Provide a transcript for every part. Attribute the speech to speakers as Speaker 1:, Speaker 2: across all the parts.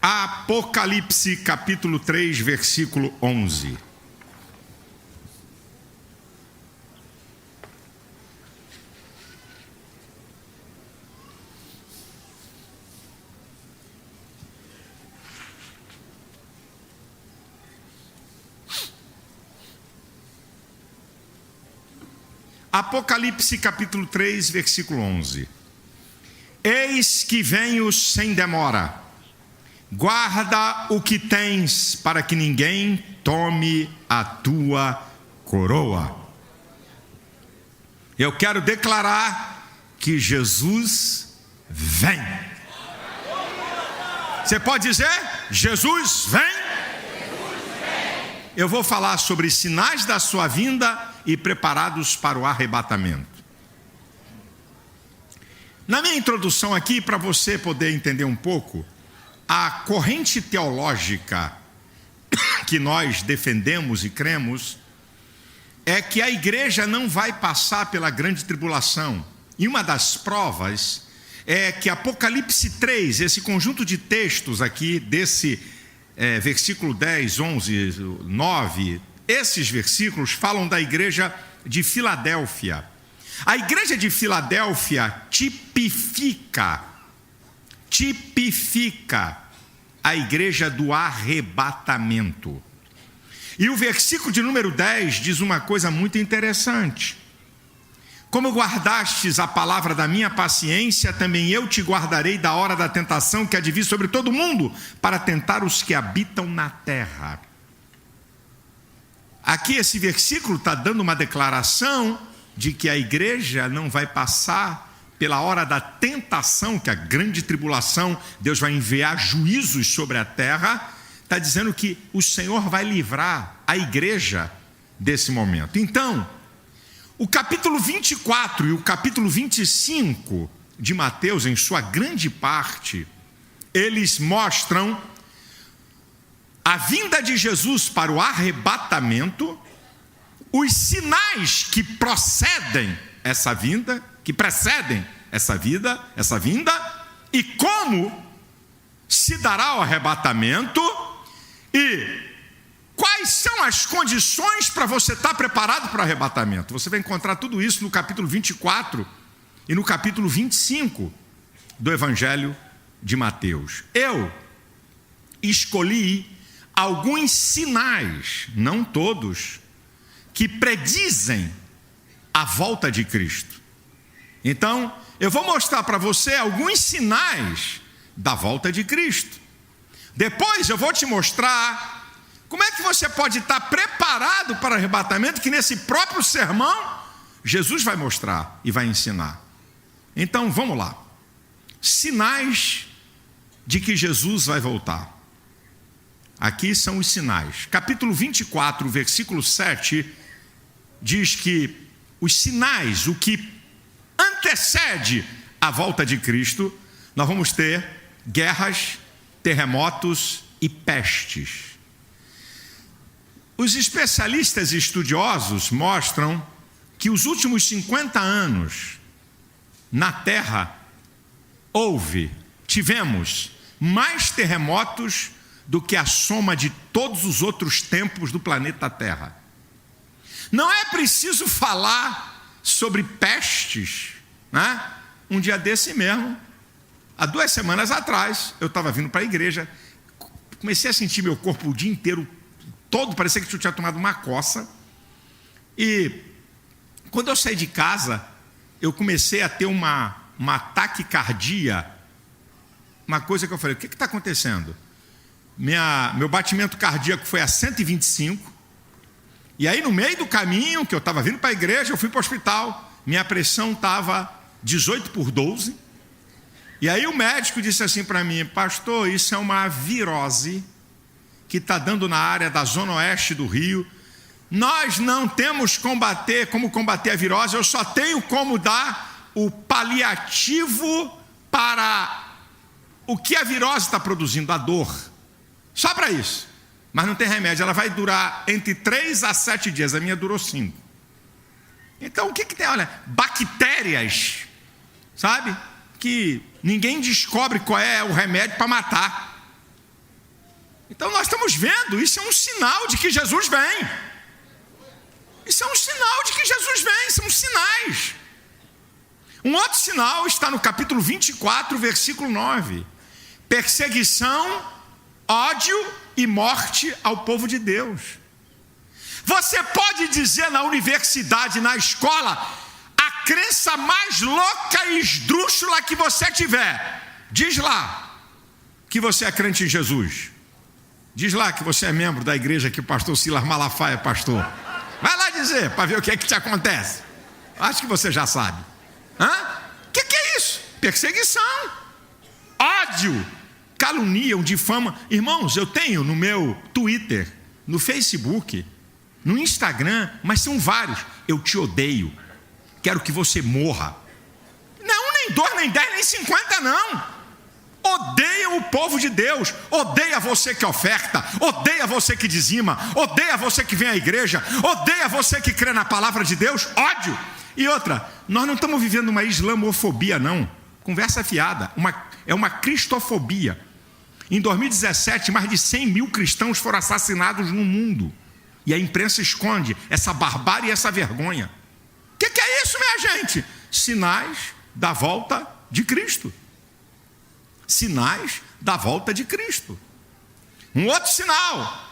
Speaker 1: Apocalipse capítulo 3, versículo 11. Apocalipse capítulo 3, versículo 11. Eis que venho sem demora. Guarda o que tens, para que ninguém tome a tua coroa. Eu quero declarar que Jesus vem. Você pode dizer? Jesus vem? Eu vou falar sobre sinais da sua vinda e preparados para o arrebatamento. Na minha introdução aqui, para você poder entender um pouco, a corrente teológica que nós defendemos e cremos é que a igreja não vai passar pela grande tribulação. E uma das provas é que Apocalipse 3, esse conjunto de textos aqui, desse versículo 10, 11, 9, esses versículos falam da igreja de Filadélfia. A igreja de Filadélfia tipifica a igreja do arrebatamento. E o versículo de número 10 diz uma coisa muito interessante. Como guardastes a palavra da minha paciência, também eu te guardarei da hora da tentação que há de vir sobre todo mundo, para tentar os que habitam na terra. Aqui esse versículo está dando uma declaração de que a igreja não vai passar pela hora da tentação, que a grande tribulação, Deus vai enviar juízos sobre a terra. Está dizendo que o Senhor vai livrar a igreja desse momento. Então, o capítulo 24 e o capítulo 25 de Mateus, em sua grande parte, eles mostram a vinda de Jesus para o arrebatamento, os sinais que precedem essa vinda, essa vinda, e como se dará o arrebatamento, e quais são as condições para você estar preparado para o arrebatamento. Você vai encontrar tudo isso no capítulo 24 e no capítulo 25 do Evangelho de Mateus. Eu escolhi alguns sinais, não todos, que predizem a volta de Cristo. Então, eu vou mostrar para você alguns sinais da volta de Cristo. Depois eu vou te mostrar como é que você pode estar preparado para o arrebatamento, que nesse próprio sermão Jesus vai mostrar e vai ensinar. Então, vamos lá. Sinais de que Jesus vai voltar. Aqui são os sinais. Capítulo 24, versículo 7, diz que os sinais, o que antecede a volta de Cristo, nós vamos ter guerras, terremotos e pestes. Os especialistas e estudiosos mostram que os últimos 50 anos na Terra tivemos mais terremotos do que a soma de todos os outros tempos do planeta Terra. Não é preciso falar sobre pestes, né? Um dia desse mesmo, há 2 semanas atrás, eu estava vindo para a igreja, comecei a sentir meu corpo o dia inteiro todo, parecia que eu tinha tomado uma coça, e quando eu saí de casa, eu comecei a ter uma taquicardia, uma coisa que eu falei, o que está acontecendo? Meu batimento cardíaco foi a 125, e aí no meio do caminho, que eu estava vindo para a igreja, eu fui para o hospital, minha pressão estava 18/12, e aí o médico disse assim para mim, pastor, isso é uma virose que está dando na área da zona oeste do Rio, nós não temos como combater a virose, eu só tenho como dar o paliativo para o que a virose está produzindo, a dor, só para isso, mas não tem remédio, ela vai durar entre 3 a 7 dias, a minha durou 5. Então o que tem? Olha, bactérias, sabe, que ninguém descobre qual é o remédio para matar. Então nós estamos vendo, isso é um sinal de que Jesus vem. Isso é um sinal de que Jesus vem, são sinais. Um outro sinal está no capítulo 24, versículo 9. Perseguição, ódio e morte ao povo de Deus. Você pode dizer na universidade, na escola, a crença mais louca e esdrúxula que você tiver. Diz lá que você é crente em Jesus. Diz lá que você é membro da igreja que o pastor Silas Malafaia é pastor. Vai lá dizer, para ver o que é que te acontece. Acho que você já sabe. O que é isso? Perseguição, ódio, caluniam, difamam. Irmãos, eu tenho no meu Twitter, no Facebook, no Instagram, mas são vários. Eu te odeio, quero que você morra. Não, nem 2, nem 10, nem 50 não. Odeiam o povo de Deus, odeia você que oferta, odeia você que dizima, odeia você que vem à igreja, odeia você que crê na palavra de Deus, ódio. E outra, nós não estamos vivendo uma islamofobia não, conversa fiada, é uma cristofobia. Em 2017, mais de 100 mil cristãos foram assassinados no mundo, e a imprensa esconde essa barbárie e essa vergonha. O que é isso, minha gente? Sinais da volta de Cristo. Sinais da volta de Cristo. Um outro sinal,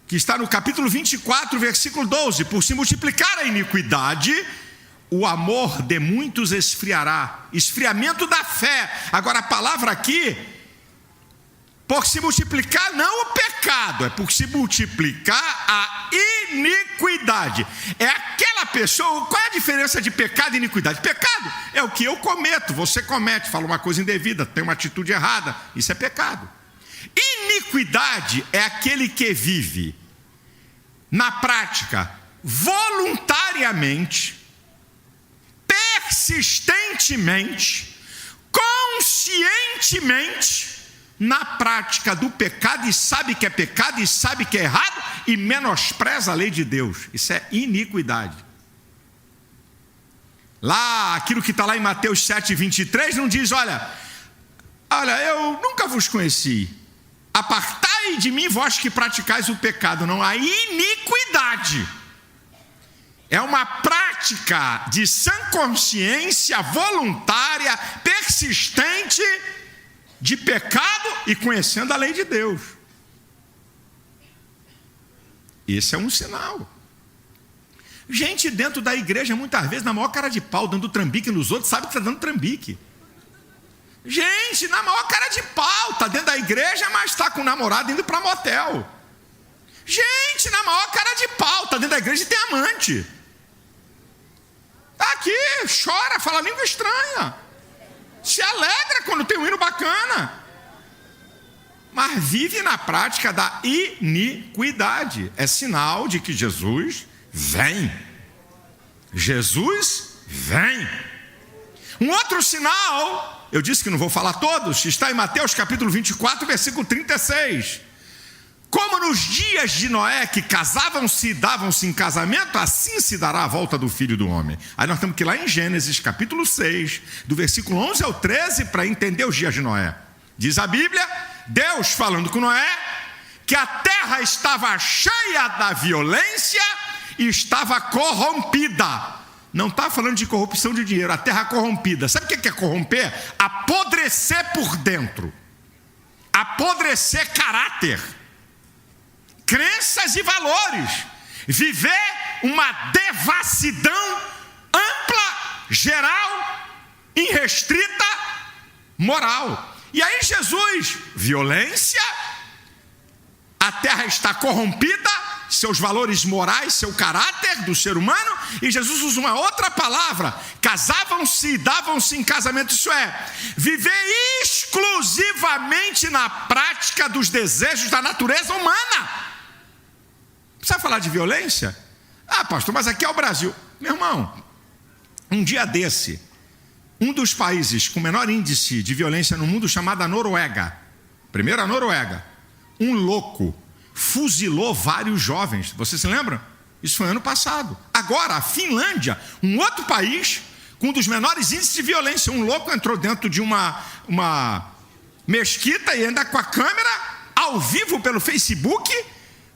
Speaker 1: que está no capítulo 24, versículo 12: por se multiplicar a iniquidade, o amor de muitos esfriará. Esfriamento da fé. Agora a palavra aqui, por se multiplicar não o pecado, é por se multiplicar a iniquidade. É aquela pessoa, qual é a diferença de pecado e iniquidade? Pecado é o que eu cometo, você comete, fala uma coisa indevida, tem uma atitude errada, isso é pecado. Iniquidade é aquele que vive na prática, voluntariamente, persistentemente, conscientemente, na prática do pecado, e sabe que é pecado, e sabe que é errado, e menospreza a lei de Deus. Isso é iniquidade. Lá, aquilo que está lá em Mateus 7,23, não diz, olha, eu nunca vos conheci, apartai de mim vós que praticais o pecado. Não, a iniquidade é uma prática de sã consciência, voluntária, persistente, de pecado e conhecendo a lei de Deus. Esse é um sinal. Gente dentro da igreja, muitas vezes, na maior cara de pau, dando trambique nos outros, sabe que está dando trambique. Gente, na maior cara de pau, está dentro da igreja, mas está com o namorado indo para motel. Gente, na maior cara de pau, está dentro da igreja e tem amante. Está aqui, chora, fala língua estranha. Se alegra quando tem um hino bacana, mas vive na prática da iniquidade. É sinal de que Jesus vem. Jesus vem. Um outro sinal, eu disse que não vou falar todos, está em Mateus capítulo 24, versículo 36. Como nos dias de Noé, que casavam-se e davam-se em casamento, assim se dará a volta do Filho do Homem. Aí nós temos que ir lá em Gênesis capítulo 6, do versículo 11 ao 13, para entender os dias de Noé. Diz a Bíblia, Deus falando com Noé, que a terra estava cheia da violência e estava corrompida. Não está falando de corrupção de dinheiro, a terra corrompida. Sabe o que é corromper? Apodrecer por dentro. Apodrecer caráter, crenças e valores, viver uma devassidão ampla, geral, irrestrita, moral. E aí Jesus, violência, a terra está corrompida, seus valores morais, seu caráter do ser humano, e Jesus usa uma outra palavra, casavam-se e davam-se em casamento, isso é, viver exclusivamente na prática dos desejos da natureza humana. Precisa falar de violência? Ah, pastor, mas aqui é o Brasil. Meu irmão, um dia desse, um dos países com menor índice de violência no mundo, chamado a Noruega, primeiro a Noruega, um louco fuzilou vários jovens. Vocês se lembram? Isso foi ano passado. Agora, a Finlândia, um outro país com um dos menores índices de violência, um louco entrou dentro de uma mesquita e anda com a câmera ao ao vivo pelo Facebook,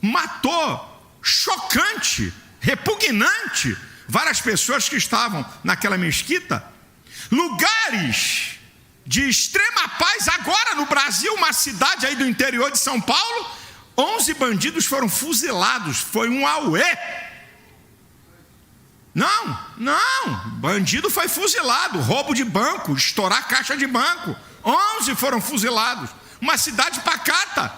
Speaker 1: matou, chocante, repugnante, várias pessoas que estavam naquela mesquita. Lugares de extrema paz, agora no Brasil, uma cidade aí do interior de São Paulo, 11 bandidos foram fuzilados, foi um auê. Não, bandido foi fuzilado, roubo de banco, estourar caixa de banco, 11 foram fuzilados, uma cidade pacata.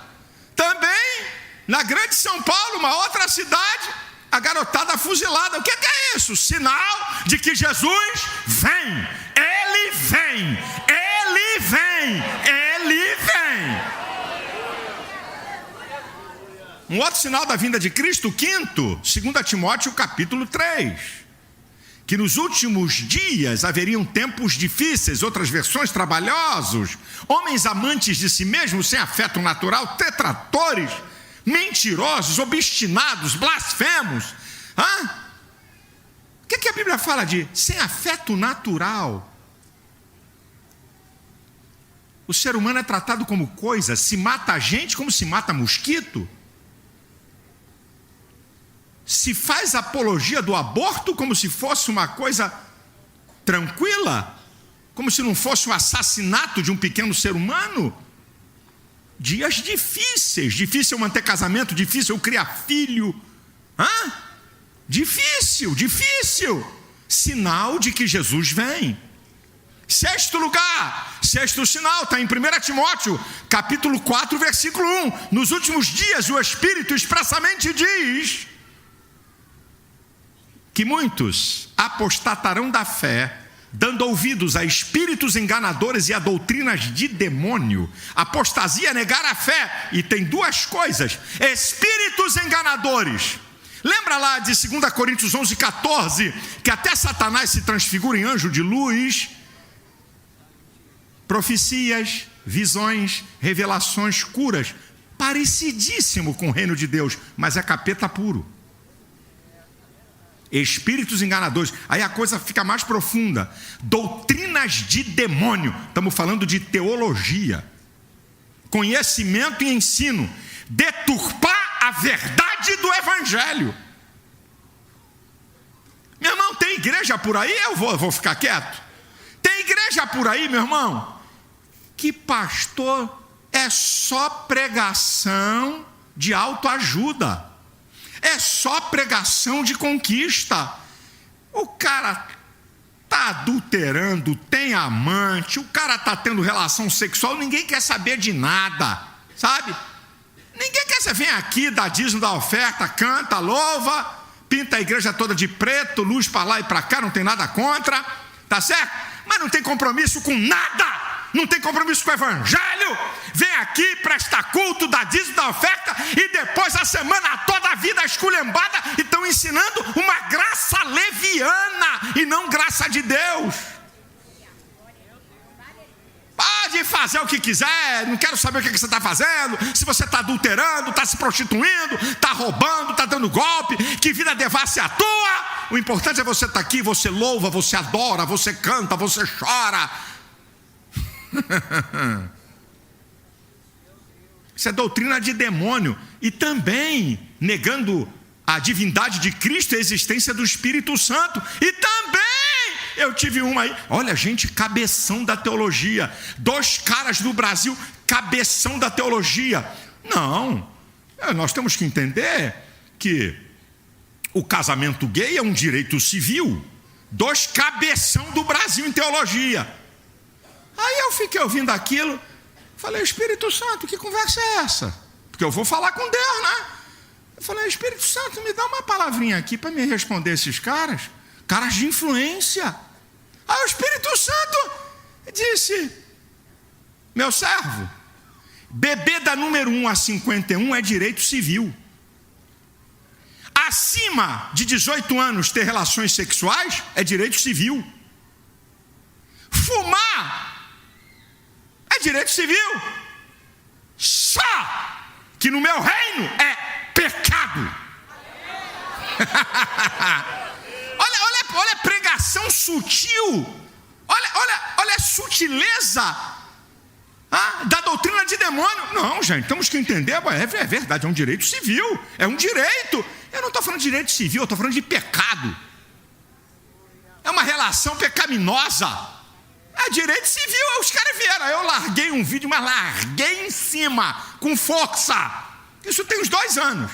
Speaker 1: Também, na grande São Paulo, uma outra cidade, a garotada fuzilada. O que é isso? Sinal de que Jesus vem, Ele vem, Ele vem, Ele vem. Um outro sinal da vinda de Cristo, o quinto, 2 Timóteo capítulo 3, que nos últimos dias haveriam tempos difíceis, outras versões trabalhosos, homens amantes de si mesmos, sem afeto natural, detratores, mentirosos, obstinados, blasfemos. O que a Bíblia fala de sem afeto natural? O ser humano é tratado como coisa, se mata a gente como se mata mosquito. Se faz apologia do aborto como se fosse uma coisa tranquila, como se não fosse um assassinato de um pequeno ser humano. Dias difíceis, difícil manter casamento, difícil criar filho. Difícil. Sinal de que Jesus vem. Sexto lugar, sexto sinal, está em 1 Timóteo, capítulo 4, versículo 1. Nos últimos dias o Espírito expressamente diz que muitos apostatarão da fé, dando ouvidos a espíritos enganadores e a doutrinas de demônio. Apostasia é negar a fé, e tem duas coisas: espíritos enganadores. Lembra lá de 2 Coríntios 11, 14, que até Satanás se transfigura em anjo de luz? Profecias, visões, revelações, curas, parecidíssimo com o reino de Deus, mas é capeta puro. Espíritos enganadores, aí a coisa fica mais profunda. Doutrinas de demônio, estamos falando de teologia, conhecimento e ensino, deturpar a verdade do evangelho. Meu irmão, tem igreja por aí? Eu vou ficar quieto? Tem igreja por aí, meu irmão, que pastor é só pregação de autoajuda, é só pregação de conquista. O cara está adulterando, tem amante, o cara está tendo relação sexual, ninguém quer saber de nada, sabe? Ninguém quer saber, vem aqui, dá dízimo, dá oferta, canta, louva, pinta a igreja toda de preto, luz para lá e para cá, não tem nada contra, tá certo? Mas não tem compromisso com nada. Não tem compromisso com o evangelho, vem aqui, presta culto, dá dízimo, dá oferta, e depois a semana toda a vida esculhambada, e estão ensinando uma graça leviana, e não graça de Deus. Pode fazer o que quiser, não quero saber o que você está fazendo, se você está adulterando, está se prostituindo, está roubando, está dando golpe, que vida devassa é a tua. O importante é você estar aqui, você louva, você adora, você canta, você chora. Isso é doutrina de demônio. E também negando a divindade de Cristo e a existência do Espírito Santo. E também eu tive uma aí, olha gente, cabeção da teologia, 2 caras do Brasil, cabeção da teologia. Não, nós temos que entender que o casamento gay é um direito civil. 2 cabeção do Brasil em teologia. Aí eu fiquei ouvindo aquilo, falei, Espírito Santo, que conversa é essa? Porque eu vou falar com Deus, né? Eu falei, Espírito Santo, me dá uma palavrinha aqui para me responder esses caras de influência. Aí o Espírito Santo disse, meu servo, bebê da número 1 a 51 é direito civil. Acima de 18 anos ter relações sexuais é direito civil. Fumar é direito civil. Só que no meu reino é pecado. olha a pregação sutil. Olha a sutileza da doutrina de demônio. Não, gente, temos que entender, é verdade, é um direito civil, é um direito. Eu não estou falando de direito civil, eu estou falando de pecado. É uma relação pecaminosa. É direito civil, os caras vieram. Eu larguei um vídeo, mas larguei em cima, com força. Isso tem uns 2 anos.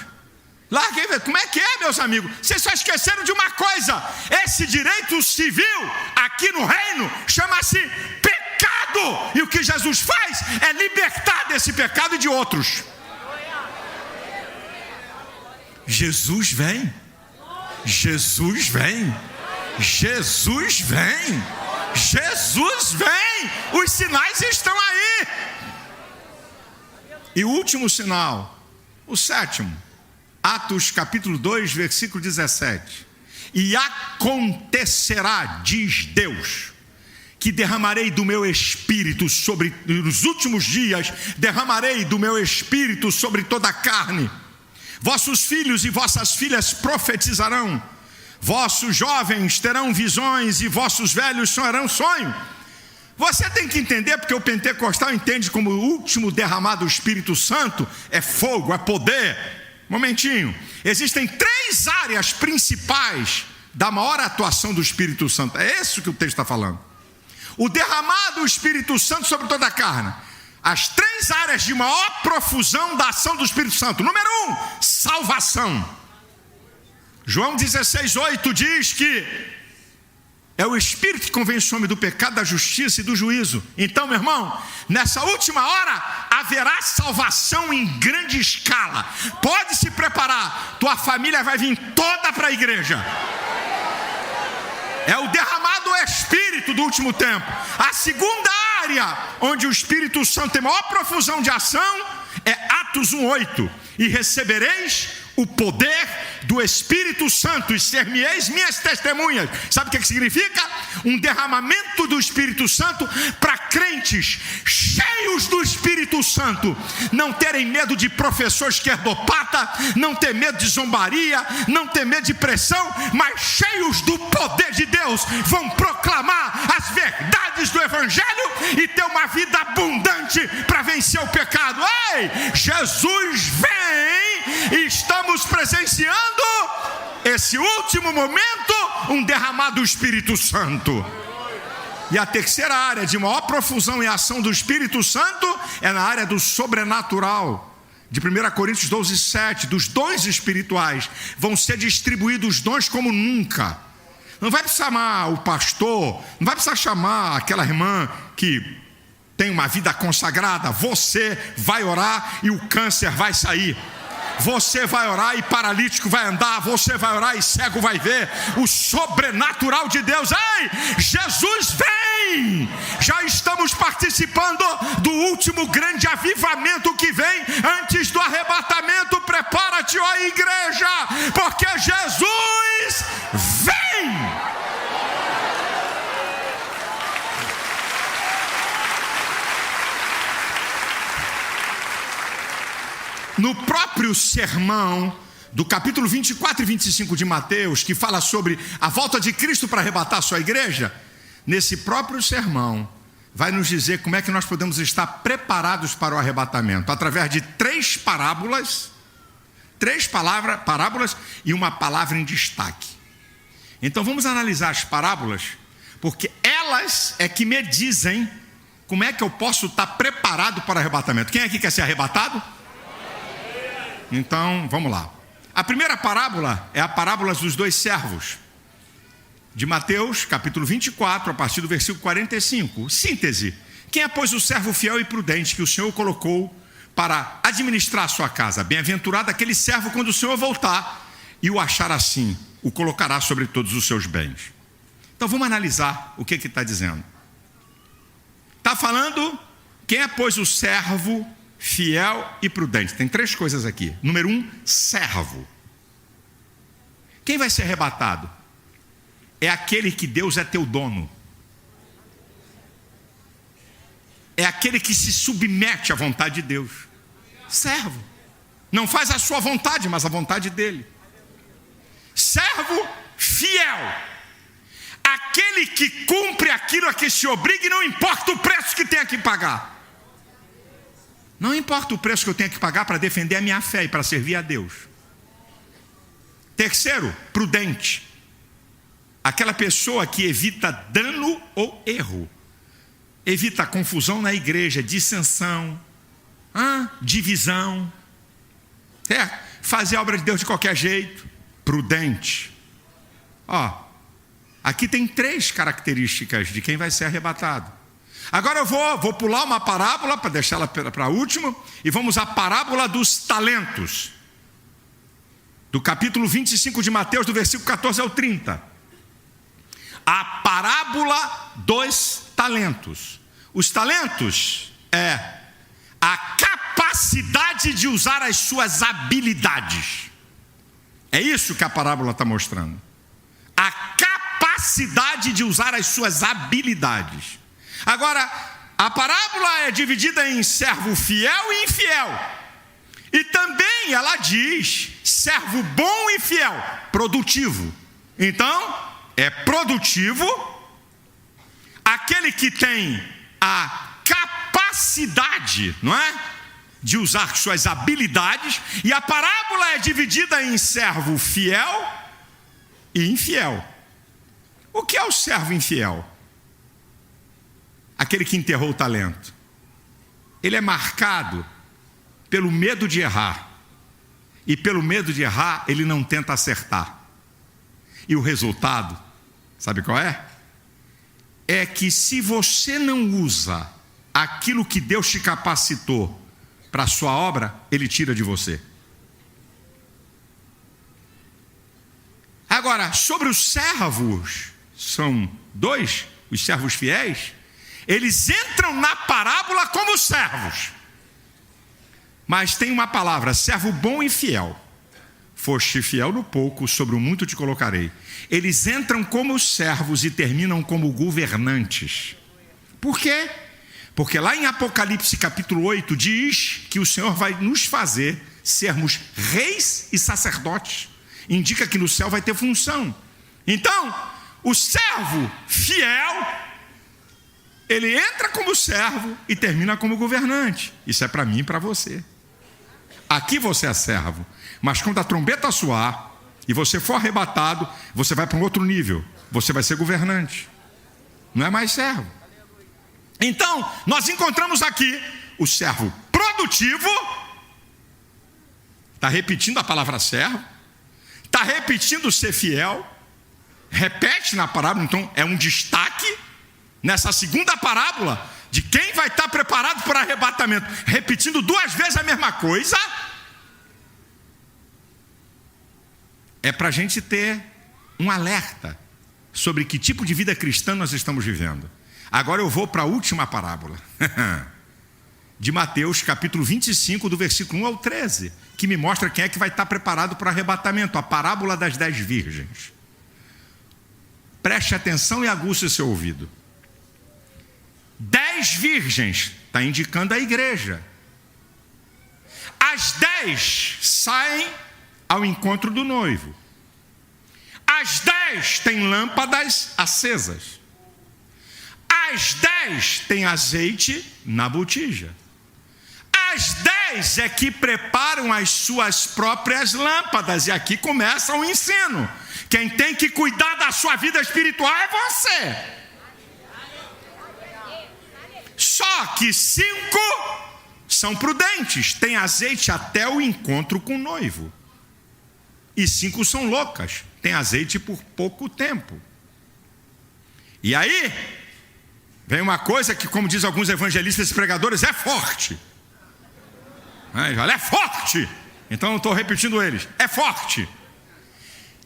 Speaker 1: Larguei, como é que é, meus amigos? Vocês só esqueceram de uma coisa: esse direito civil aqui no reino chama-se pecado. E o que Jesus faz é libertar desse pecado e de outros. Jesus vem. Jesus vem. Jesus vem. Jesus vem. Os sinais estão aí. E o último sinal, o 7º, Atos capítulo 2, versículo 17. E acontecerá, diz Deus, que derramarei do meu espírito sobre, nos últimos dias, derramarei do meu espírito sobre toda a carne. Vossos filhos e vossas filhas profetizarão, vossos jovens terão visões e vossos velhos sonharão sonho. Você tem que entender, porque o pentecostal entende como o último derramado do Espírito Santo é fogo, é poder. Momentinho, existem 3 áreas principais da maior atuação do Espírito Santo. É isso que o texto está falando. O derramado do Espírito Santo sobre toda a carne. As 3 áreas de maior profusão da ação do Espírito Santo. Número 1, salvação. João 16:8 diz que é o Espírito que convence o homem do pecado, da justiça e do juízo. Então, meu irmão, nessa última hora haverá salvação em grande escala. Pode se preparar, tua família vai vir toda para a igreja. É o derramado Espírito do último tempo. A segunda área onde o Espírito Santo tem maior profusão de ação é Atos 1:8. E recebereis o poder do Espírito Santo e ser-me-eis minhas testemunhas. Sabe o que significa? Um derramamento do Espírito Santo para crentes cheios do Espírito Santo não terem medo de professor esquerdopata, não ter medo de zombaria, não ter medo de pressão, mas cheios do poder de Deus, vão proclamar as verdades do Evangelho e ter uma vida abundante para vencer o pecado. Ei, Jesus vem e estamos presenciando esse último momento, um derramado do Espírito Santo. E a terceira área de maior profusão e ação do Espírito Santo é na área do sobrenatural. De 1 Coríntios 12:7, dos dons espirituais vão ser distribuídos dons como nunca. Não vai precisar chamar o pastor, não vai precisar chamar aquela irmã que tem uma vida consagrada. Você vai orar e o câncer vai sair. Você vai orar e paralítico vai andar. Você vai orar e cego vai ver. O sobrenatural de Deus. Ei, Jesus vem. Já estamos participando do último grande avivamento que vem antes do arrebatamento. Prepara-te, ó igreja, porque Jesus vem. No próprio sermão do capítulo 24 e 25 de Mateus, que fala sobre a volta de Cristo para arrebatar a sua igreja, nesse próprio sermão vai nos dizer como é que nós podemos estar preparados para o arrebatamento, através de 3 parábolas, 3 parábolas e uma palavra em destaque. Então vamos analisar as parábolas, porque elas é que me dizem como é que eu posso estar preparado para o arrebatamento. Quem aqui quer ser arrebatado? Então, vamos lá. A primeira parábola é a parábola dos 2 servos, de Mateus, capítulo 24, a partir do versículo 45. Síntese: quem é, pois, o servo fiel e prudente que o Senhor colocou para administrar a sua casa? Bem-aventurado aquele servo quando o Senhor voltar e o achar assim, o colocará sobre todos os seus bens. Então, vamos analisar o que está dizendo. Está falando, quem é, pois, o servo fiel e prudente? Tem 3 coisas aqui. Número 1, servo. Quem vai ser arrebatado? É aquele que Deus é teu dono. É aquele que se submete à vontade de Deus. Servo. Não faz a sua vontade, mas a vontade dele. Servo fiel. Aquele que cumpre aquilo a que se obriga e não importa o preço que tenha que pagar. Não importa o preço que eu tenha que pagar para defender a minha fé e para servir a Deus. Terceiro, prudente. Aquela pessoa que evita dano ou erro. Evita confusão na igreja, dissensão, divisão. Fazer a obra de Deus de qualquer jeito. Prudente. Aqui tem 3 características de quem vai ser arrebatado. Agora eu vou pular uma parábola para deixá-la para a última, e vamos à parábola dos talentos. Do capítulo 25 de Mateus, do versículo 14 ao 30. A parábola dos talentos. Os talentos é a capacidade de usar as suas habilidades. É isso que a parábola está mostrando. A capacidade de usar as suas habilidades. Agora, a parábola é dividida em servo fiel e infiel. E também ela diz servo bom e fiel, produtivo. Então, é produtivo aquele que tem a capacidade, não é? De usar suas habilidades. E a parábola é dividida em servo fiel e infiel. O que é o servo infiel? Aquele que enterrou o talento. Ele é marcado pelo medo de errar. E pelo medo de errar, ele não tenta acertar. E o resultado, sabe qual é? É que se você não usa aquilo que Deus te capacitou para a sua obra, Ele tira de você. Agora, sobre os servos, são 2, os servos fiéis, eles entram na parábola como servos. Mas tem uma palavra, servo bom e fiel. Foste fiel no pouco, sobre o muito te colocarei. Eles entram como servos e terminam como governantes. Por quê? Porque lá em Apocalipse capítulo 8 diz que o Senhor vai nos fazer sermos reis e sacerdotes. Indica que no céu vai ter função. Então, o servo fiel, ele entra como servo e termina como governante. Isso é para mim e para você. Aqui você é servo, mas quando a trombeta soar e você for arrebatado, você vai para um outro nível. Você vai ser governante. Não é mais servo. Então, nós encontramos aqui o servo produtivo. Está repetindo a palavra servo. Está repetindo ser fiel. Repete na parábola, então é um destaque nessa segunda parábola de quem vai estar preparado para arrebatamento, repetindo 2 vezes a mesma coisa. É para a gente ter um alerta sobre que tipo de vida cristã nós estamos vivendo. Agora eu vou para a última parábola de Mateus, capítulo 25, do versículo 1 ao 13, que me mostra quem é que vai estar preparado para o arrebatamento, a parábola das 10 virgens. Preste atenção e aguce o seu ouvido. 10 virgens, está indicando a igreja. As 10 saem ao encontro do noivo. As 10 têm lâmpadas acesas. As 10 têm azeite na botija. As 10 é que preparam as suas próprias lâmpadas. E aqui começa o ensino. Quem tem que cuidar da sua vida espiritual é você. Só que 5 são prudentes, têm azeite até o encontro com o noivo. E 5 são loucas, têm azeite por pouco tempo. E aí, vem uma coisa que, como diz alguns evangelistas e pregadores, é forte. Ela é forte. Então não estou repetindo eles. É forte.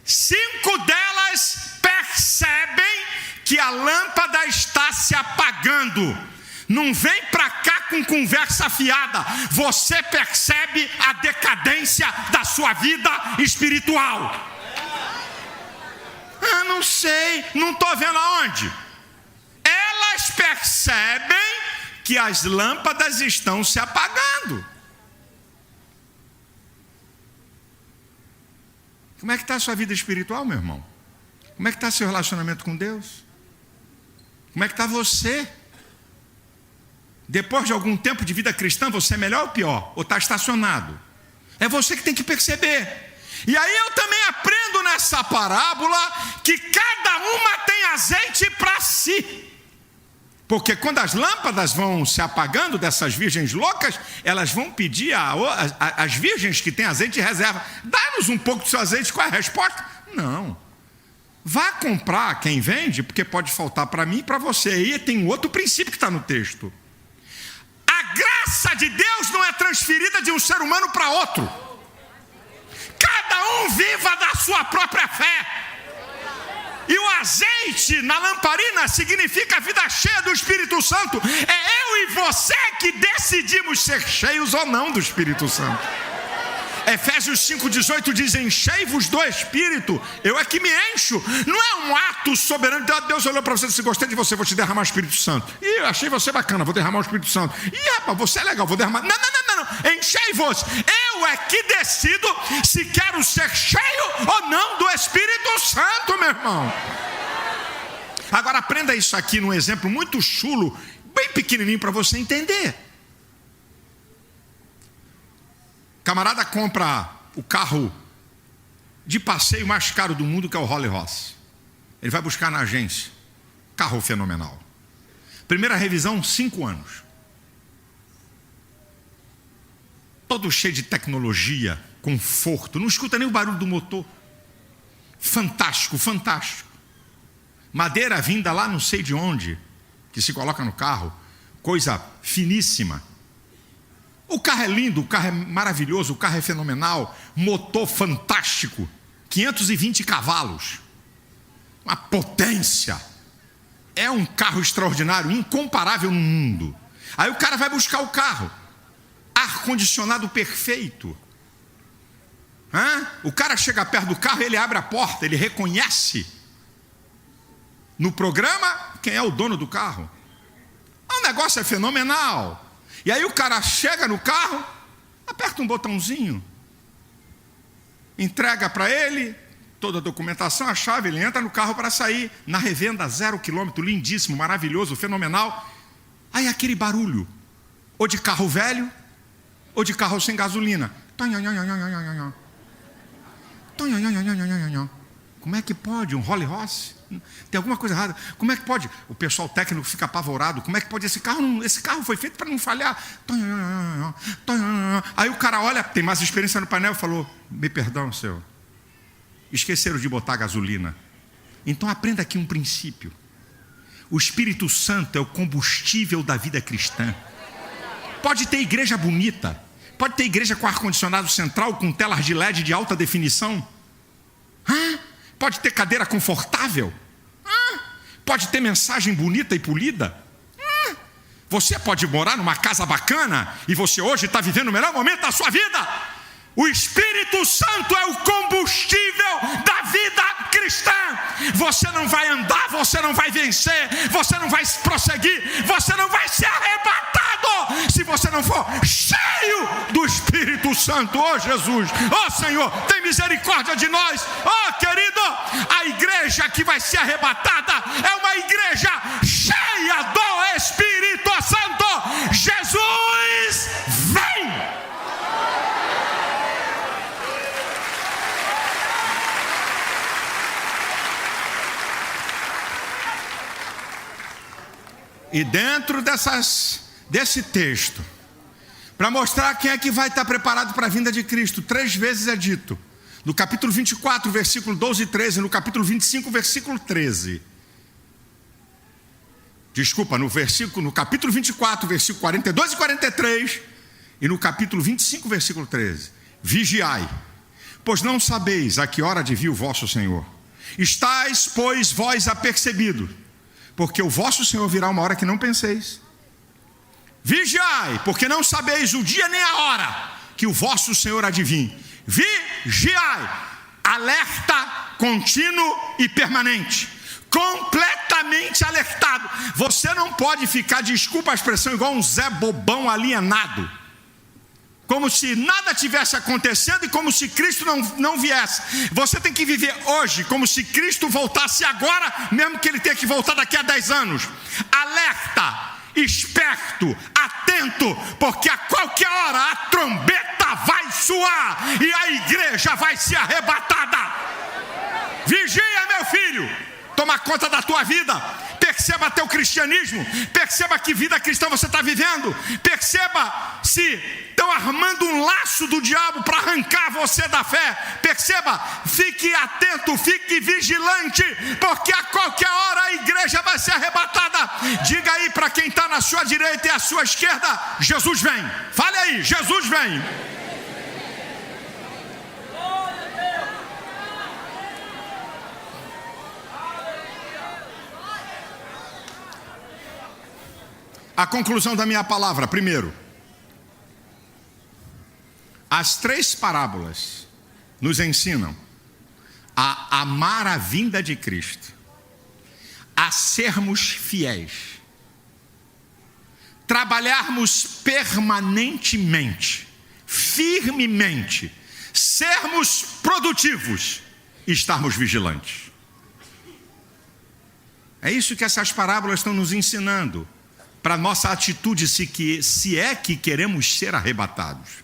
Speaker 1: 5 delas percebem que a lâmpada está se apagando. Não vem para cá com conversa fiada. Você percebe a decadência da sua vida espiritual. Não sei, não estou vendo aonde. Elas percebem que as lâmpadas estão se apagando. Como é que está a sua vida espiritual, meu irmão? Como é que está seu relacionamento com Deus? Como é que está você? Depois de algum tempo de vida cristã, você é melhor ou pior? Ou está estacionado? É você que tem que perceber. E aí eu também aprendo nessa parábola que cada uma tem azeite para si. Porque quando as lâmpadas vão se apagando dessas virgens loucas, elas vão pedir às virgens que têm azeite de reserva: dá-nos um pouco do seu azeite. Qual é a resposta? Não. Vá comprar quem vende, porque pode faltar para mim e para você. E tem um outro princípio que está no texto. A graça de Deus não é transferida de um ser humano para outro. Cada um viva da sua própria fé. E o azeite na lamparina significa a vida cheia do Espírito Santo. É eu e você que decidimos ser cheios ou não do Espírito Santo. Efésios 5,18 diz: enchei-vos do Espírito. Eu é que me encho. Não é um ato soberano. Deus olhou para você e disse: gostei de você, vou te derramar o Espírito Santo. E achei você bacana, vou derramar o Espírito Santo. E rapaz, você é legal, vou derramar. Não. Enchei-vos. Eu é que decido se quero ser cheio ou não do Espírito Santo, meu irmão. Agora aprenda isso aqui num exemplo muito chulo, bem pequenininho para você entender. Camarada compra o carro de passeio mais caro do mundo, que é o Rolls Royce. Ele vai buscar na agência. Carro fenomenal. Primeira revisão, 5 anos. Todo cheio de tecnologia, conforto. Não escuta nem o barulho do motor. Fantástico, fantástico. Madeira vinda lá não sei de onde, que se coloca no carro. Coisa finíssima. O carro é lindo, o carro é maravilhoso, o carro é fenomenal, motor fantástico, 520 cavalos, uma potência, é um carro extraordinário, incomparável no mundo. Aí o cara vai buscar o carro, ar-condicionado perfeito. O cara chega perto do carro, ele abre a porta, ele reconhece no programa quem é o dono do carro. O negócio é fenomenal. E aí o cara chega no carro, aperta um botãozinho, entrega para ele toda a documentação, a chave, ele entra no carro para sair. Na revenda, 0 quilômetro, lindíssimo, maravilhoso, fenomenal. Aí aquele barulho, ou de carro velho, ou de carro sem gasolina. Como é que pode um Rolls Royce? Tem alguma coisa errada. Como é que pode? O pessoal técnico fica apavorado. Como é que pode? Esse carro foi feito para não falhar. Aí o cara olha, tem mais experiência no painel e falou: me perdão, senhor, esqueceram de botar gasolina. Então aprenda aqui um princípio. O Espírito Santo é o combustível da vida cristã. Pode ter igreja bonita, pode ter igreja com ar-condicionado central, com telas de LED de alta definição. Pode ter cadeira confortável. Pode ter mensagem bonita e polida. Você pode morar numa casa bacana e você hoje está vivendo o melhor momento da sua vida. O Espírito Santo é o combustível da vida cristã. Você não vai andar, você não vai vencer, você não vai prosseguir, você não vai ser arrebatado se você não for cheio do Espírito Santo. Jesus, Senhor, tem misericórdia de nós. Querido, a igreja que vai ser arrebatada é uma igreja cheia do Espírito Santo. Jesus vem. E dentro desse texto, para mostrar quem é que vai estar preparado para a vinda de Cristo, 3 vezes é dito. No capítulo 24, versículo 12 e 13, no capítulo 25, versículo 13. Desculpa, no capítulo 24, versículo 42 e 43, e no capítulo 25, versículo 13. Vigiai, pois não sabeis a que hora de vir o vosso Senhor. Estais, pois, vós apercebidos, porque o vosso Senhor virá uma hora que não penseis. Vigiai, porque não sabeis o dia nem a hora que o vosso Senhor há de vir. Vigiai, alerta contínuo e permanente, completamente alertado. Você não pode ficar, desculpa a expressão, igual um Zé bobão alienado, como se nada tivesse acontecendo e como se Cristo não viesse. Você tem que viver hoje como se Cristo voltasse agora, mesmo que ele tenha que voltar daqui a 10 anos. Alerta, esperto, atento, porque a qualquer hora a trombeta vai soar e a igreja vai ser arrebatada. Vigia, meu filho, toma conta da tua vida. Perceba teu cristianismo, perceba que vida cristã você está vivendo, perceba se estão armando um laço do diabo para arrancar você da fé, perceba, fique atento, fique vigilante, porque a qualquer hora a igreja vai ser arrebatada. Diga aí para quem está na sua direita e à sua esquerda: Jesus vem. Fale aí: Jesus vem. A conclusão da minha palavra: primeiro, as 3 parábolas nos ensinam a amar a vinda de Cristo, a sermos fiéis, trabalharmos permanentemente, firmemente, sermos produtivos e estarmos vigilantes. É isso que essas parábolas estão nos ensinando para nossa atitude, se é que queremos ser arrebatados.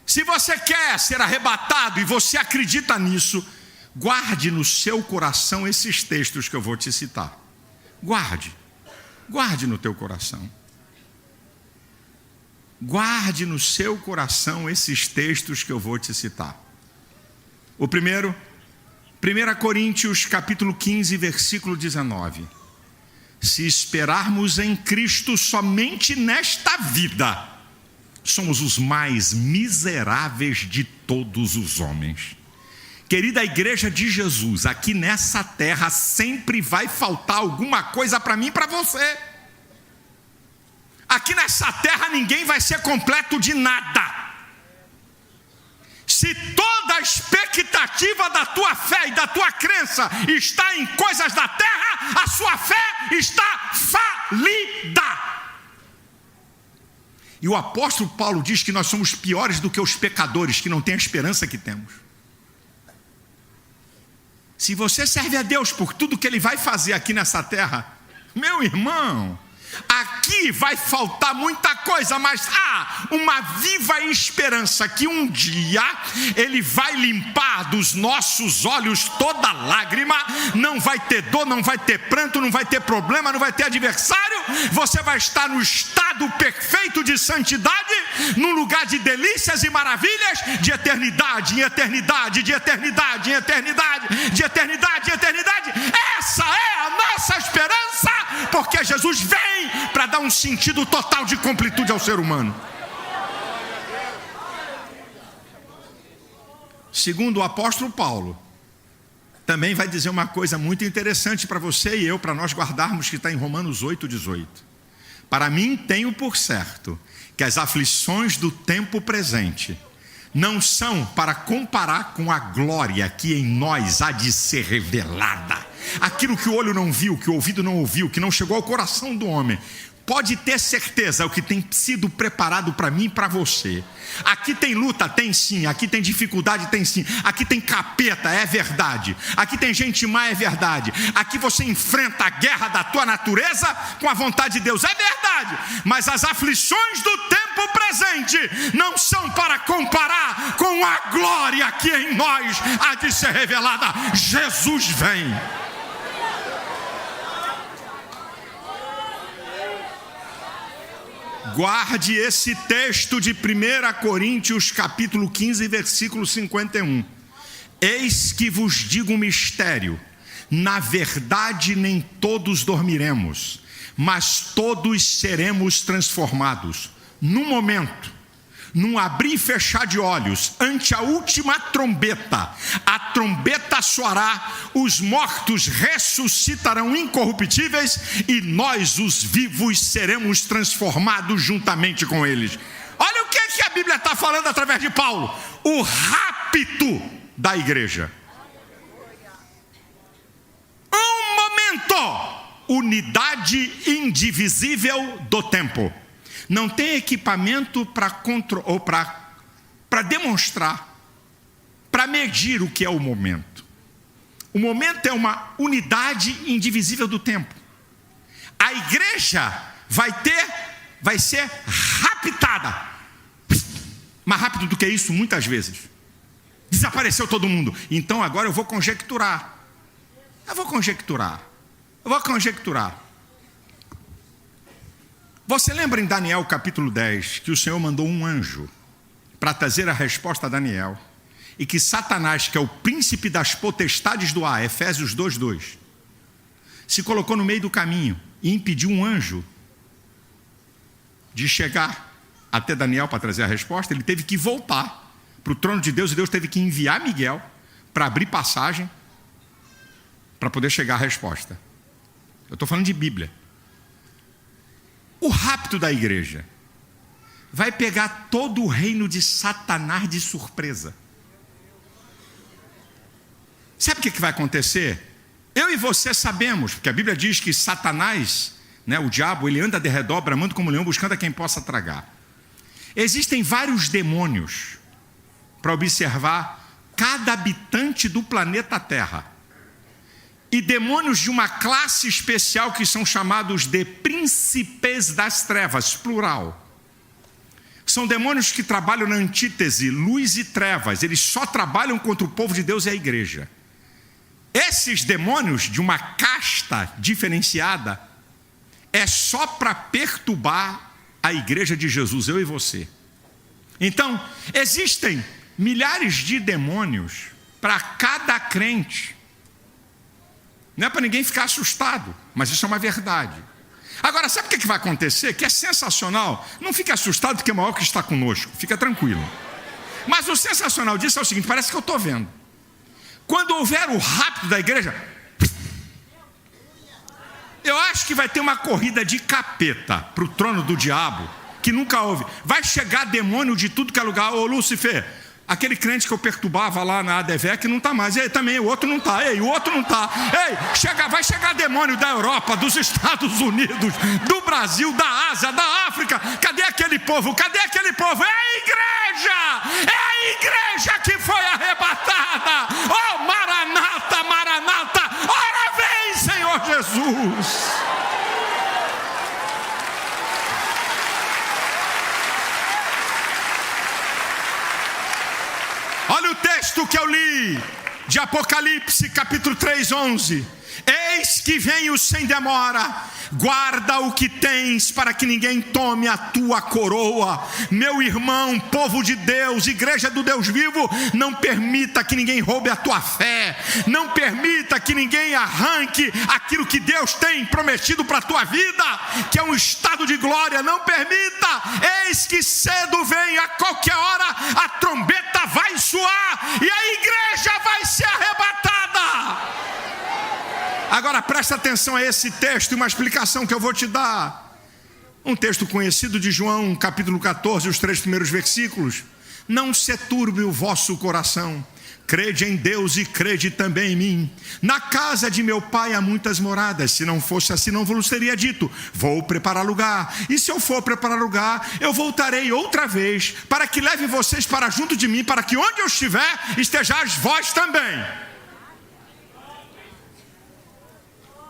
Speaker 1: Se você quer ser arrebatado e você acredita nisso, guarde no seu coração esses textos que eu vou te citar. Guarde no teu coração. Guarde no seu coração esses textos que eu vou te citar. O primeiro, 1 Coríntios capítulo 15, versículo 19. Se esperarmos em Cristo somente nesta vida, somos os mais miseráveis de todos os homens. Querida igreja de Jesus, aqui nessa terra sempre vai faltar alguma coisa para mim e para você. Aqui nessa terra ninguém vai ser completo de nada. Se toda a expectativa da tua fé e da tua crença está em coisas da terra, a sua fé está falida. E o apóstolo Paulo diz que nós somos piores do que os pecadores, que não têm a esperança que temos. Se você serve a Deus por tudo que Ele vai fazer aqui nessa terra, meu irmão, aqui vai faltar muita coisa, mas há uma viva esperança que um dia Ele vai limpar dos nossos olhos toda lágrima. Não vai ter dor, não vai ter pranto, não vai ter problema, não vai ter adversário. Você vai estar no estado perfeito de santidade, num lugar de delícias e maravilhas, de eternidade em eternidade, de eternidade em eternidade, de eternidade em eternidade. Essa é a nossa esperança, porque Jesus vem para dar um sentido total de completude ao ser humano. Segundo o apóstolo Paulo, também vai dizer uma coisa muito interessante para você e eu, para nós guardarmos, que está em Romanos 8,18. Para mim tenho por certo que as aflições do tempo presente não são para comparar com a glória que em nós há de ser revelada. Aquilo que o olho não viu, que o ouvido não ouviu, que não chegou ao coração do homem, pode ter certeza, o que tem sido preparado para mim e para você. Aqui tem luta, tem sim. Aqui tem dificuldade, tem sim. Aqui tem capeta, é verdade. Aqui tem gente má, é verdade. Aqui você enfrenta a guerra da tua natureza com a vontade de Deus, é verdade. Mas as aflições do tempo presente não são para comparar com a glória que em nós há de ser revelada. Jesus vem. Guarde esse texto de 1 Coríntios capítulo 15, versículo 51. Eis que vos digo um mistério: na verdade nem todos dormiremos, mas todos seremos transformados, num momento, num abrir e fechar de olhos, ante a última trombeta. A trombeta soará, os mortos ressuscitarão incorruptíveis e nós, os vivos, seremos transformados juntamente com eles. Olha o que a Bíblia está falando através de Paulo: o rapto da igreja. Um momento, unidade indivisível do tempo. Não tem equipamento para demonstrar, para medir o que é o momento. O momento é uma unidade indivisível do tempo. a igreja vai ser raptada. Mais rápido do que isso, muitas vezes. Desapareceu todo mundo. Então agora eu vou conjecturar. Você lembra em Daniel capítulo 10 que o Senhor mandou um anjo para trazer a resposta a Daniel, e que Satanás, que é o príncipe das potestades do ar, Efésios 2:2, se colocou no meio do caminho e impediu um anjo de chegar até Daniel para trazer a resposta? Ele teve que voltar para o trono de Deus, e Deus teve que enviar Miguel para abrir passagem para poder chegar à resposta. Eu estou falando de Bíblia. O rapto da igreja vai pegar todo o reino de Satanás de surpresa. Sabe o que vai acontecer? Eu e você sabemos, porque a Bíblia diz que Satanás, o diabo, ele anda de redor, bramando como leão, buscando a quem possa tragar. Existem vários demônios para observar cada habitante do planeta Terra. E demônios de uma classe especial que são chamados de príncipes das trevas, plural. São demônios que trabalham na antítese, luz e trevas. Eles só trabalham contra o povo de Deus e a igreja. Esses demônios de uma casta diferenciada é só para perturbar a igreja de Jesus, eu e você. Então, existem milhares de demônios para cada crente. Não é para ninguém ficar assustado, mas isso é uma verdade. Agora, sabe o que vai acontecer? Que é sensacional. Não fique assustado, porque é o maior que está conosco. Fica tranquilo. Mas o sensacional disso é o seguinte: parece que eu estou vendo. Quando houver o rapto da igreja, eu acho que vai ter uma corrida de capeta para o trono do diabo, que nunca houve. Vai chegar demônio de tudo que é lugar. Ô Lúcifer, aquele crente que eu perturbava lá na ADVEC não está mais. Ei, também, o outro não está. Ei, o outro não está. Ei, vai chegar demônio da Europa, dos Estados Unidos, do Brasil, da Ásia, da África. Cadê aquele povo? Cadê aquele povo? É a igreja! É a igreja que foi arrebatada! Oh, Maranata, Maranata! Ora vem, Senhor Jesus! Olha o texto que eu li, de Apocalipse, capítulo 3:11. Eis que venho sem demora, guarda o que tens, para que ninguém tome a tua coroa. Meu irmão, povo de Deus, igreja do Deus vivo, não permita que ninguém roube a tua fé. Não permita que ninguém arranque aquilo que Deus tem prometido para a tua vida, que é um estado de glória. Não permita. Eis que cedo vem, a qualquer hora a trombeta vai soar e a igreja vai ser arrebatada. Agora presta atenção a esse texto e uma explicação que eu vou te dar. Um texto conhecido de João, capítulo 14, os 3 primeiros versículos. Não se turbe o vosso coração. Crede em Deus e crede também em mim. Na casa de meu pai há muitas moradas. Se não fosse assim, não vos teria dito: vou preparar lugar. E se eu for preparar lugar, eu voltarei outra vez, para que leve vocês para junto de mim, para que onde eu estiver, estejais vós também.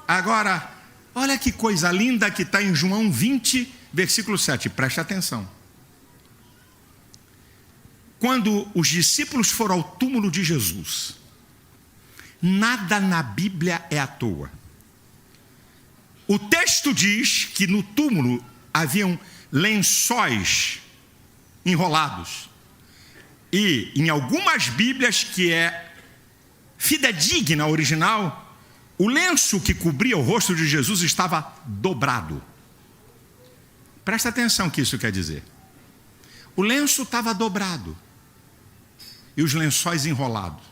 Speaker 1: Agora, olha que coisa linda que está em João 20, versículo 7. Preste atenção. Quando os discípulos foram ao túmulo de Jesus, nada na Bíblia é à toa. O texto diz que no túmulo haviam lençóis enrolados. E em algumas Bíblias, que é fidedigna original, o lenço que cobria o rosto de Jesus estava dobrado. Presta atenção que isso quer dizer. O lenço estava dobrado e os lençóis enrolados.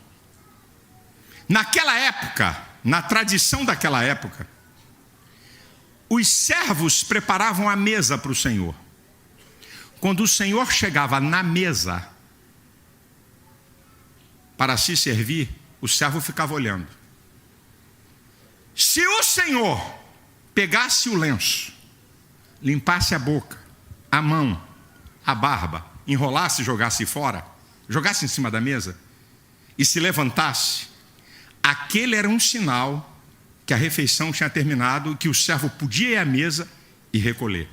Speaker 1: Naquela época, na tradição daquela época, os servos preparavam a mesa para o Senhor. Quando o Senhor chegava na mesa para se servir, o servo ficava olhando. Se o Senhor pegasse o lenço, limpasse a boca, a mão, a barba, enrolasse e jogasse fora, jogasse em cima da mesa e se levantasse, aquele era um sinal que que a refeição tinha terminado, que o servo podia ir à mesa e recolher.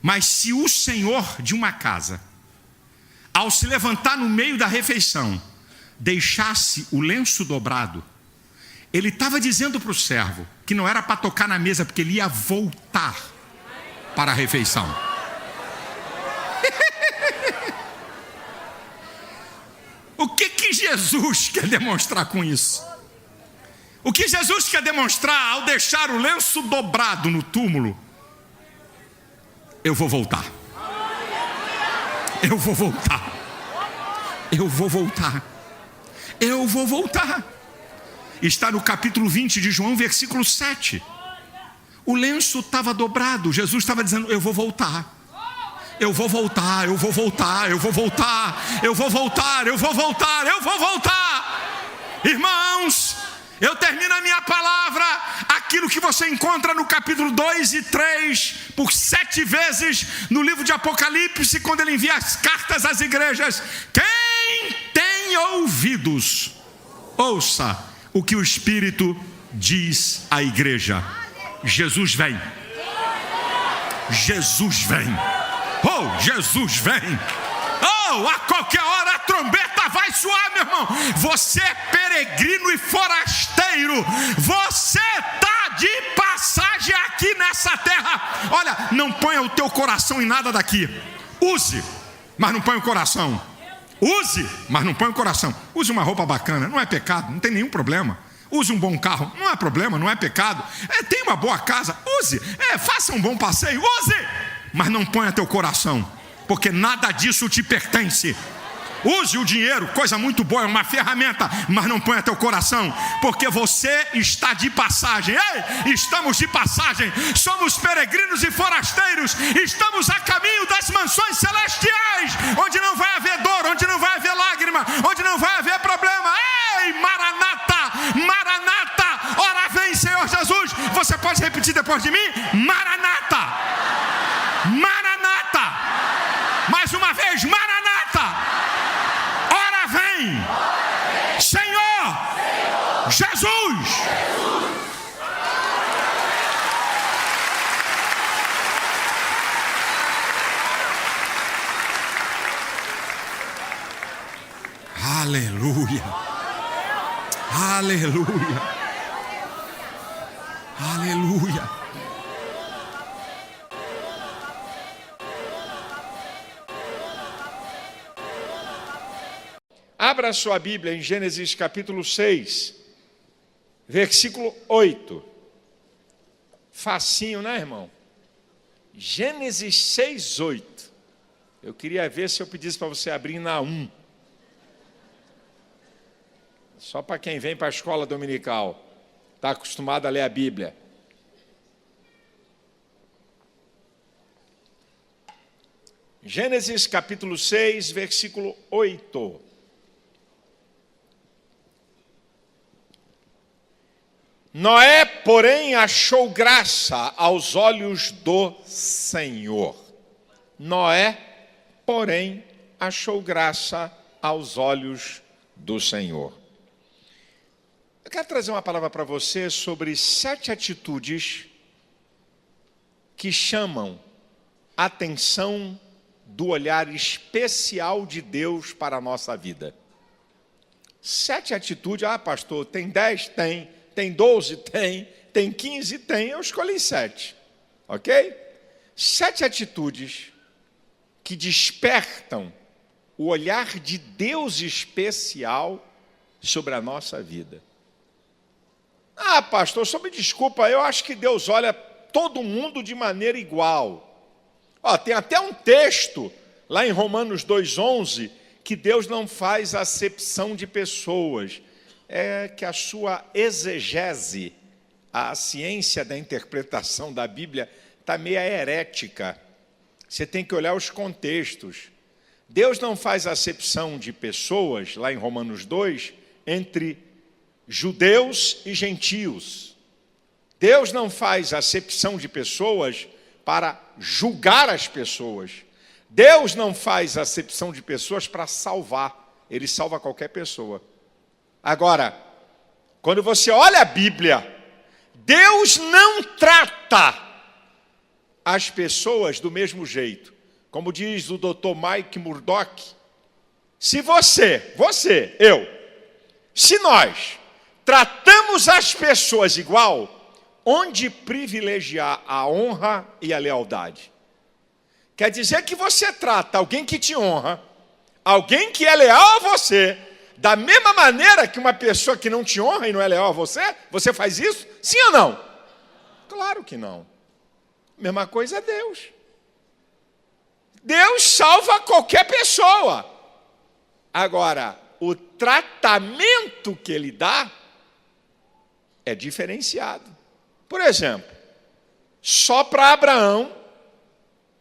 Speaker 1: Mas se o senhor de uma casa, ao se levantar no meio da refeição, deixasse o lenço dobrado, ele estava dizendo para o servo que não era para tocar na mesa, porque ele ia voltar para a refeição. O que Jesus quer demonstrar com isso? O que Jesus quer demonstrar ao deixar o lenço dobrado no túmulo? Eu vou voltar. Eu vou voltar. Eu vou voltar. Eu vou voltar. Está no capítulo 20 de João, versículo 7. O lenço estava dobrado. Jesus estava dizendo: eu vou voltar. Eu vou voltar, eu vou voltar, eu vou voltar, eu vou voltar, eu vou voltar, eu vou voltar. Irmãos, eu termino a minha palavra, aquilo que você encontra no capítulo 2 e 3, por 7 vezes no livro de Apocalipse, quando ele envia as cartas às igrejas. Quem tem ouvidos, ouça o que o Espírito diz à igreja. Jesus vem. Jesus vem. Oh, Jesus vem. Oh, a qualquer hora a trombeta vai soar, meu irmão. Você é peregrino e forasteiro. Você está de passagem aqui nessa terra. Olha, não ponha o teu coração em nada daqui. Use, mas não ponha o coração. Use, mas não ponha o coração. Use uma roupa bacana, não é pecado, não tem nenhum problema. Use um bom carro, não é problema, não é pecado. Tem uma boa casa, use. Faça um bom passeio, use. Mas não ponha teu coração, porque nada disso te pertence. Use o dinheiro, coisa muito boa, é uma ferramenta, mas não ponha teu coração, porque você está de passagem. Ei, estamos de passagem, somos peregrinos e forasteiros, estamos a caminho das mansões celestiais, onde não vai haver dor, onde não vai haver lágrima, onde não vai haver problema. Ei, Maranata, Maranata, ora vem Senhor Jesus. Você pode repetir depois de mim? Maranata, Maranata, mais uma vez, Maranata. Ora vem, Senhor Jesus. Aleluia, aleluia, aleluia. Abra sua Bíblia em Gênesis capítulo 6, versículo 8. Facinho, né, irmão? Gênesis 6, 8. Eu queria ver se eu pedisse para você abrir na 1. Só para quem vem para a escola dominical, está acostumado a ler a Bíblia. Gênesis capítulo 6, versículo 8. Noé, porém, achou graça aos olhos do Senhor. Noé, porém, achou graça aos olhos do Senhor. Eu quero trazer uma palavra para você sobre 7 atitudes que chamam a atenção do olhar especial de Deus para a nossa vida. 7 atitudes, pastor, tem 10? Tem 12? Tem 15? Tem, eu escolhi 7, ok? 7 atitudes que despertam o olhar de Deus especial sobre a nossa vida. Pastor, só me desculpa, eu acho que Deus olha todo mundo de maneira igual. Tem até um texto lá em Romanos 2,11 que Deus não faz acepção de pessoas. É que a sua exegese, a ciência da interpretação da Bíblia, está meio herética. Você tem que olhar os contextos. Deus não faz acepção de pessoas, lá em Romanos 2, entre judeus e gentios. Deus não faz acepção de pessoas para julgar as pessoas. Deus não faz acepção de pessoas para salvar. Ele salva qualquer pessoa. Agora, quando você olha a Bíblia, Deus não trata as pessoas do mesmo jeito. Como diz o Dr. Mike Murdock, se se nós tratamos as pessoas igual, onde privilegiar a honra e a lealdade? Quer dizer que você trata alguém que te honra, alguém que é leal a você, da mesma maneira que uma pessoa que não te honra e não é leal a você? Você faz isso? Sim ou não? Claro que não. Mesma coisa é Deus. Deus salva qualquer pessoa. Agora, o tratamento que ele dá é diferenciado. Por exemplo, só para Abraão,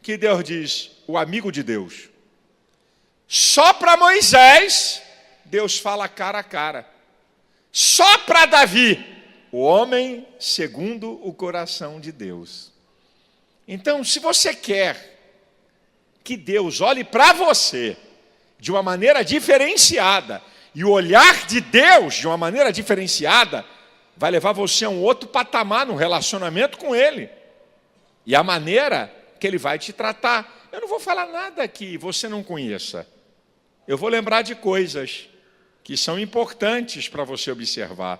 Speaker 1: que Deus diz, o amigo de Deus. Só para Moisés, Deus fala cara a cara. Só para Davi, o homem segundo o coração de Deus. Então, se você quer que Deus olhe para você de uma maneira diferenciada, e o olhar de Deus de uma maneira diferenciada, vai levar você a um outro patamar no relacionamento com Ele. E a maneira que Ele vai te tratar. Eu não vou falar nada que você não conheça. Eu vou lembrar de coisas que são importantes para você observar.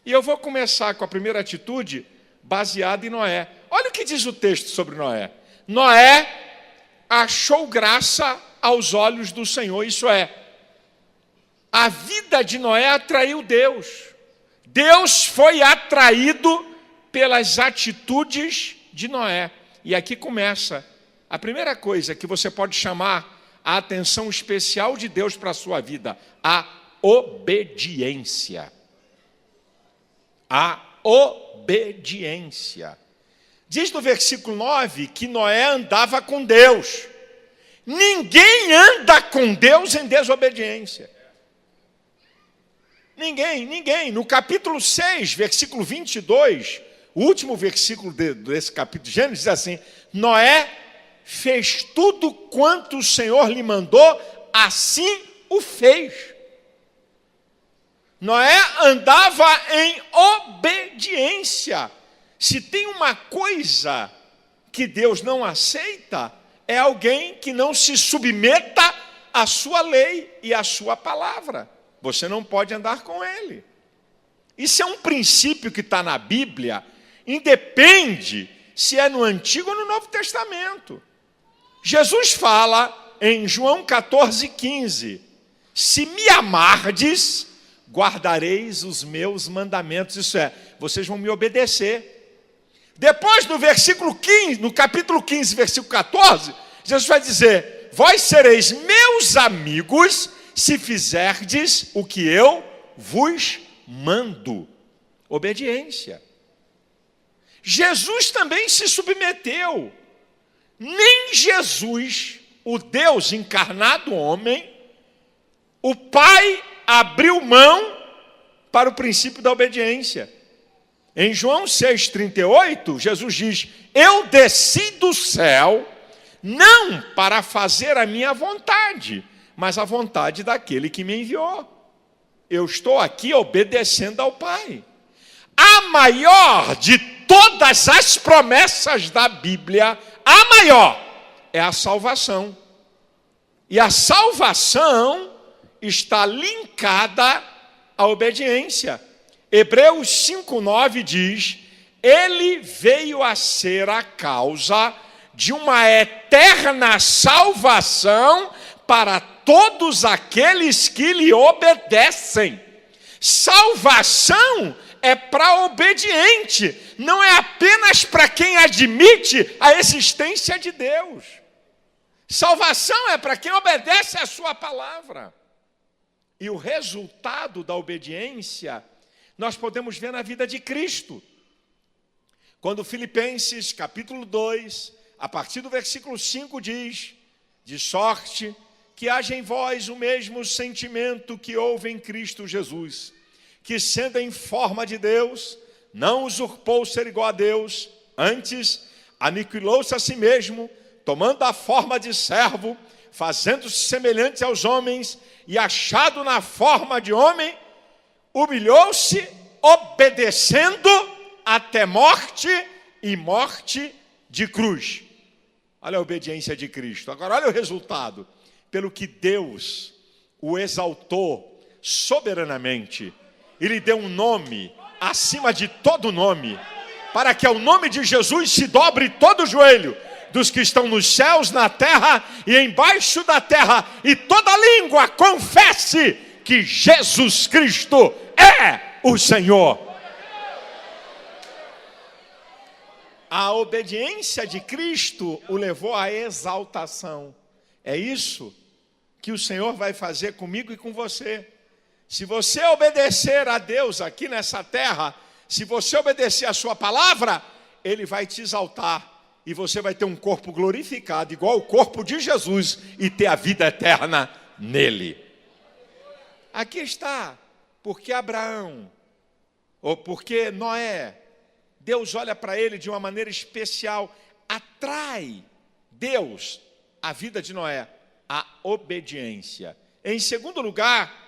Speaker 1: E eu vou começar com a primeira atitude baseada em Noé. Olha o que diz o texto sobre Noé. Noé achou graça aos olhos do Senhor, isso é, a vida de Noé atraiu Deus. Deus foi atraído pelas atitudes de Noé. E aqui começa a primeira coisa que você pode chamar a atenção especial de Deus para a sua vida, a obediência. A obediência. Diz no versículo 9 que Noé andava com Deus. Ninguém anda com Deus em desobediência. Ninguém. No capítulo 6, versículo 22, o último versículo desse capítulo de Gênesis diz assim: Noé fez tudo quanto o Senhor lhe mandou, assim o fez. Noé andava em obediência. Se tem uma coisa que Deus não aceita, é alguém que não se submeta à sua lei e à sua palavra. Você não pode andar com ele. Isso é um princípio que está na Bíblia, independe se é no Antigo ou no Novo Testamento. Jesus fala em João 14,15: se me amardes, guardareis os meus mandamentos. Isso é, vocês vão me obedecer. Depois, no versículo 15, no capítulo 15, versículo 14, Jesus vai dizer: vós sereis meus amigos se fizerdes o que eu vos mando. Obediência. Jesus também se submeteu. Nem Jesus, o Deus encarnado homem, o Pai abriu mão para o princípio da obediência. Em João 6,38, Jesus diz: eu desci do céu não para fazer a minha vontade, mas a vontade daquele que me enviou. Eu estou aqui obedecendo ao Pai. A maior de todas as promessas da Bíblia, a maior, é a salvação. E a salvação está linkada à obediência. Hebreus 5,9 diz: ele veio a ser a causa de uma eterna salvação para todos aqueles que lhe obedecem. Salvação é para obediente, não é apenas para quem admite a existência de Deus. Salvação é para quem obedece a sua palavra. E o resultado da obediência nós podemos ver na vida de Cristo. Quando Filipenses, capítulo 2, a partir do versículo 5 diz: de sorte que haja em vós o mesmo sentimento que houve em Cristo Jesus, que sendo em forma de Deus, não usurpou ser igual a Deus, antes aniquilou-se a si mesmo, tomando a forma de servo, fazendo-se semelhante aos homens, e achado na forma de homem, humilhou-se, obedecendo até morte e morte de cruz. Olha a obediência de Cristo. Agora olha o resultado. Pelo que Deus o exaltou soberanamente, e lhe deu um nome acima de todo nome, para que ao nome de Jesus se dobre todo o joelho dos que estão nos céus, na terra e embaixo da terra, e toda língua confesse que Jesus Cristo é o Senhor. A obediência de Cristo o levou à exaltação. É isso que o Senhor vai fazer comigo e com você. Se você obedecer a Deus aqui nessa terra, se você obedecer a sua palavra, Ele vai te exaltar. E você vai ter um corpo glorificado, igual o corpo de Jesus, e ter a vida eterna nele. Aqui está, porque Abraão, ou porque Noé, Deus olha para ele de uma maneira especial, atrai Deus a vida de Noé, a obediência. Em segundo lugar,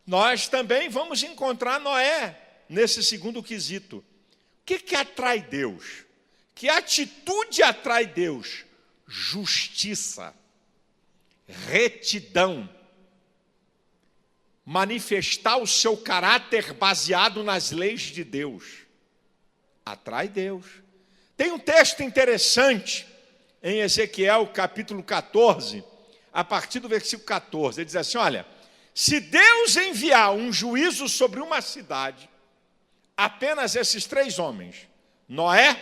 Speaker 1: nós também vamos encontrar Noé nesse segundo quesito. O que atrai Deus? Que atitude atrai Deus? Justiça, retidão, manifestar o seu caráter baseado nas leis de Deus. Atrai Deus. Tem um texto interessante em Ezequiel capítulo 14, a partir do versículo 14. Ele diz assim, olha, se Deus enviar um juízo sobre uma cidade, apenas esses três homens, Noé,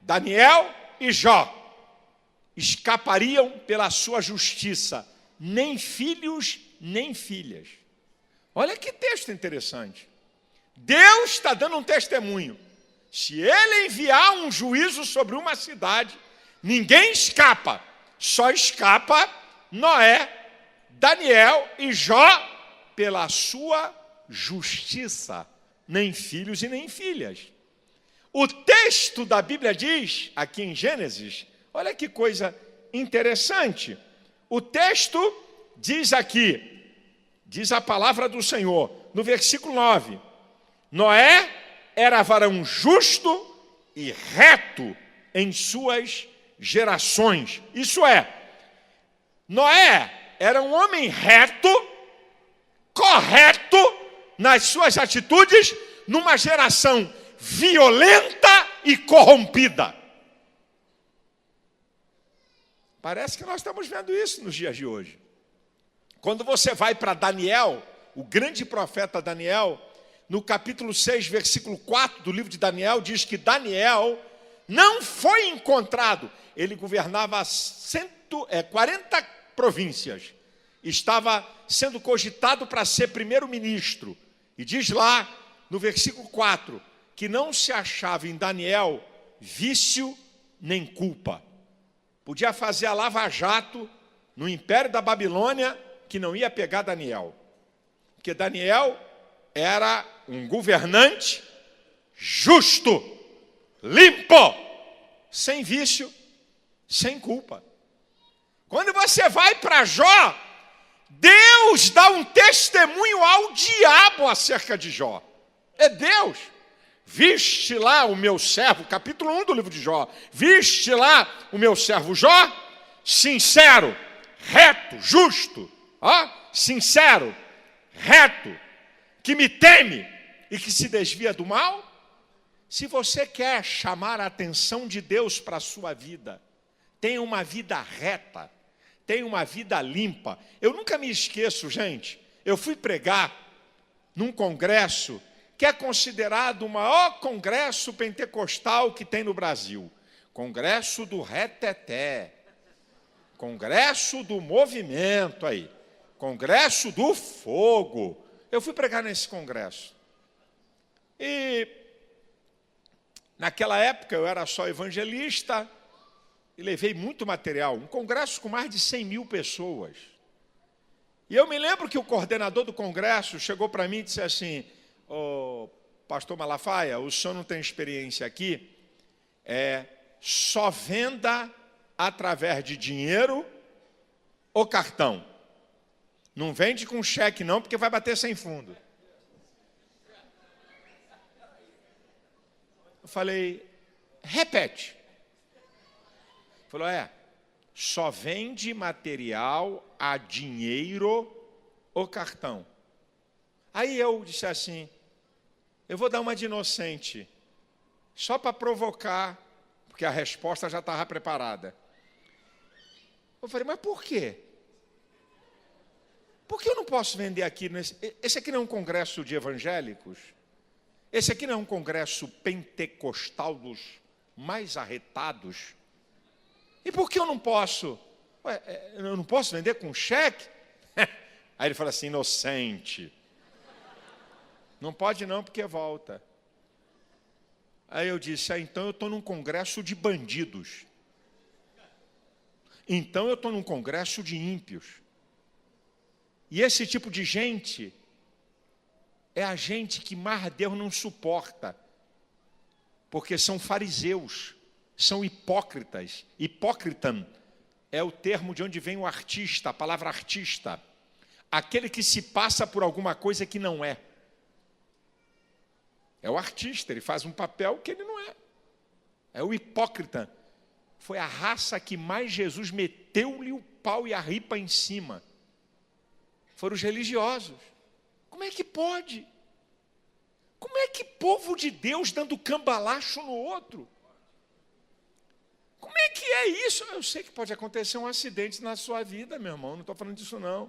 Speaker 1: Daniel e Jó, escapariam pela sua justiça, nem filhos, nem filhas. Olha que texto interessante. Deus está dando um testemunho. Se Ele enviar um juízo sobre uma cidade, ninguém escapa. Só escapa Noé, Daniel e Jó pela sua justiça. Nem filhos e nem filhas. O texto da Bíblia diz, aqui em Gênesis, olha que coisa interessante. O texto diz aqui, diz a palavra do Senhor, no versículo 9. Noé era varão justo e reto em suas gerações. Isso é, Noé era um homem reto, correto nas suas atitudes, numa geração violenta e corrompida. Parece que nós estamos vendo isso nos dias de hoje. Quando você vai para Daniel, o grande profeta Daniel, no capítulo 6, versículo 4 do livro de Daniel, diz que Daniel não foi encontrado. Ele governava 40 províncias. Estava sendo cogitado para ser primeiro-ministro. E diz lá, no versículo 4, que não se achava em Daniel vício nem culpa. Podia fazer a lava-jato no Império da Babilônia, que não ia pegar Daniel. Porque Daniel era um governante justo, limpo, sem vício, sem culpa. Quando você vai para Jó, Deus dá um testemunho ao diabo acerca de Jó. É Deus. Viste lá o meu servo, capítulo 1 do livro de Jó. Viste lá o meu servo Jó, sincero, reto, justo, sincero, reto, que me teme e que se desvia do mal. Se você quer chamar a atenção de Deus para a sua vida, tenha uma vida reta, tenha uma vida limpa. Eu nunca me esqueço, gente, eu fui pregar num congresso que é considerado o maior congresso pentecostal que tem no Brasil. Congresso do Reteté, Congresso do Movimento aí, Congresso do Fogo. Eu fui pregar nesse congresso. E naquela época eu era só evangelista e levei muito material. Um congresso com mais de 100 mil pessoas. E eu me lembro que o coordenador do congresso chegou para mim e disse assim, pastor Malafaia, o senhor não tem experiência aqui, só venda através de dinheiro ou cartão. Não vende com cheque não, porque vai bater sem fundo. Eu falei, repete. Ele falou, só vende material a dinheiro ou cartão. Aí eu disse assim, eu vou dar uma de inocente, só para provocar, porque a resposta já estava preparada. Eu falei, mas por quê? Por que eu não posso vender aqui? Esse aqui não é um congresso de evangélicos? Esse aqui não é um congresso pentecostal dos mais arretados? E por que eu não posso? Eu não posso vender com cheque? Aí ele fala assim, inocente. Não pode não, porque volta. Aí eu disse, então eu estou num congresso de bandidos. Então eu estou num congresso de ímpios. E esse tipo de gente é a gente que mais Deus não suporta. Porque são fariseus, são hipócritas. Hipócritan é o termo de onde vem o artista, a palavra artista. Aquele que se passa por alguma coisa que não é. É o artista, ele faz um papel que ele não é. É o hipócrita. Foi a raça que mais Jesus meteu-lhe o pau e a ripa em cima. Foram os religiosos. Como é que pode? Como é que povo de Deus dando cambalacho no outro? Como é que é isso? Eu sei que pode acontecer um acidente na sua vida, meu irmão. Não estou falando disso, não.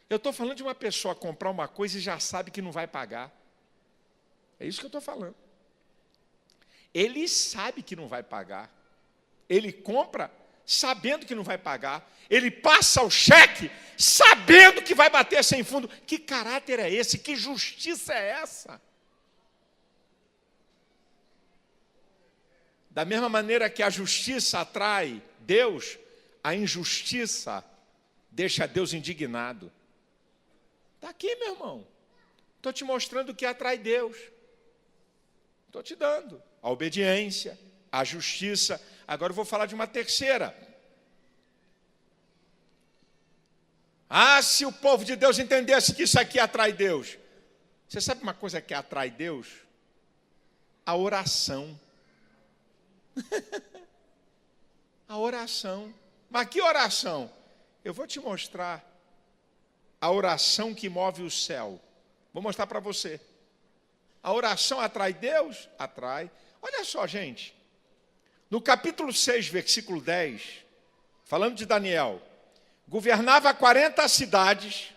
Speaker 1: Eu estou falando de uma pessoa comprar uma coisa e já sabe que não vai pagar. É isso que eu estou falando. Ele sabe que não vai pagar. Ele compra sabendo que não vai pagar. Ele passa o cheque sabendo que vai bater sem fundo. Que caráter é esse? Que justiça é essa? Da mesma maneira que a justiça atrai Deus, a injustiça deixa Deus indignado. Está aqui, meu irmão. Estou te mostrando o que atrai Deus. Estou te dando a obediência, a justiça. Agora eu vou falar de uma terceira. Se o povo de Deus entendesse que isso aqui atrai Deus. Você sabe uma coisa que atrai Deus? A oração. A oração. Mas que oração? Eu vou te mostrar a oração que move o céu. Vou mostrar para você. A oração atrai Deus? Atrai. Olha só, gente. No capítulo 6, versículo 10, falando de Daniel, governava 40 cidades,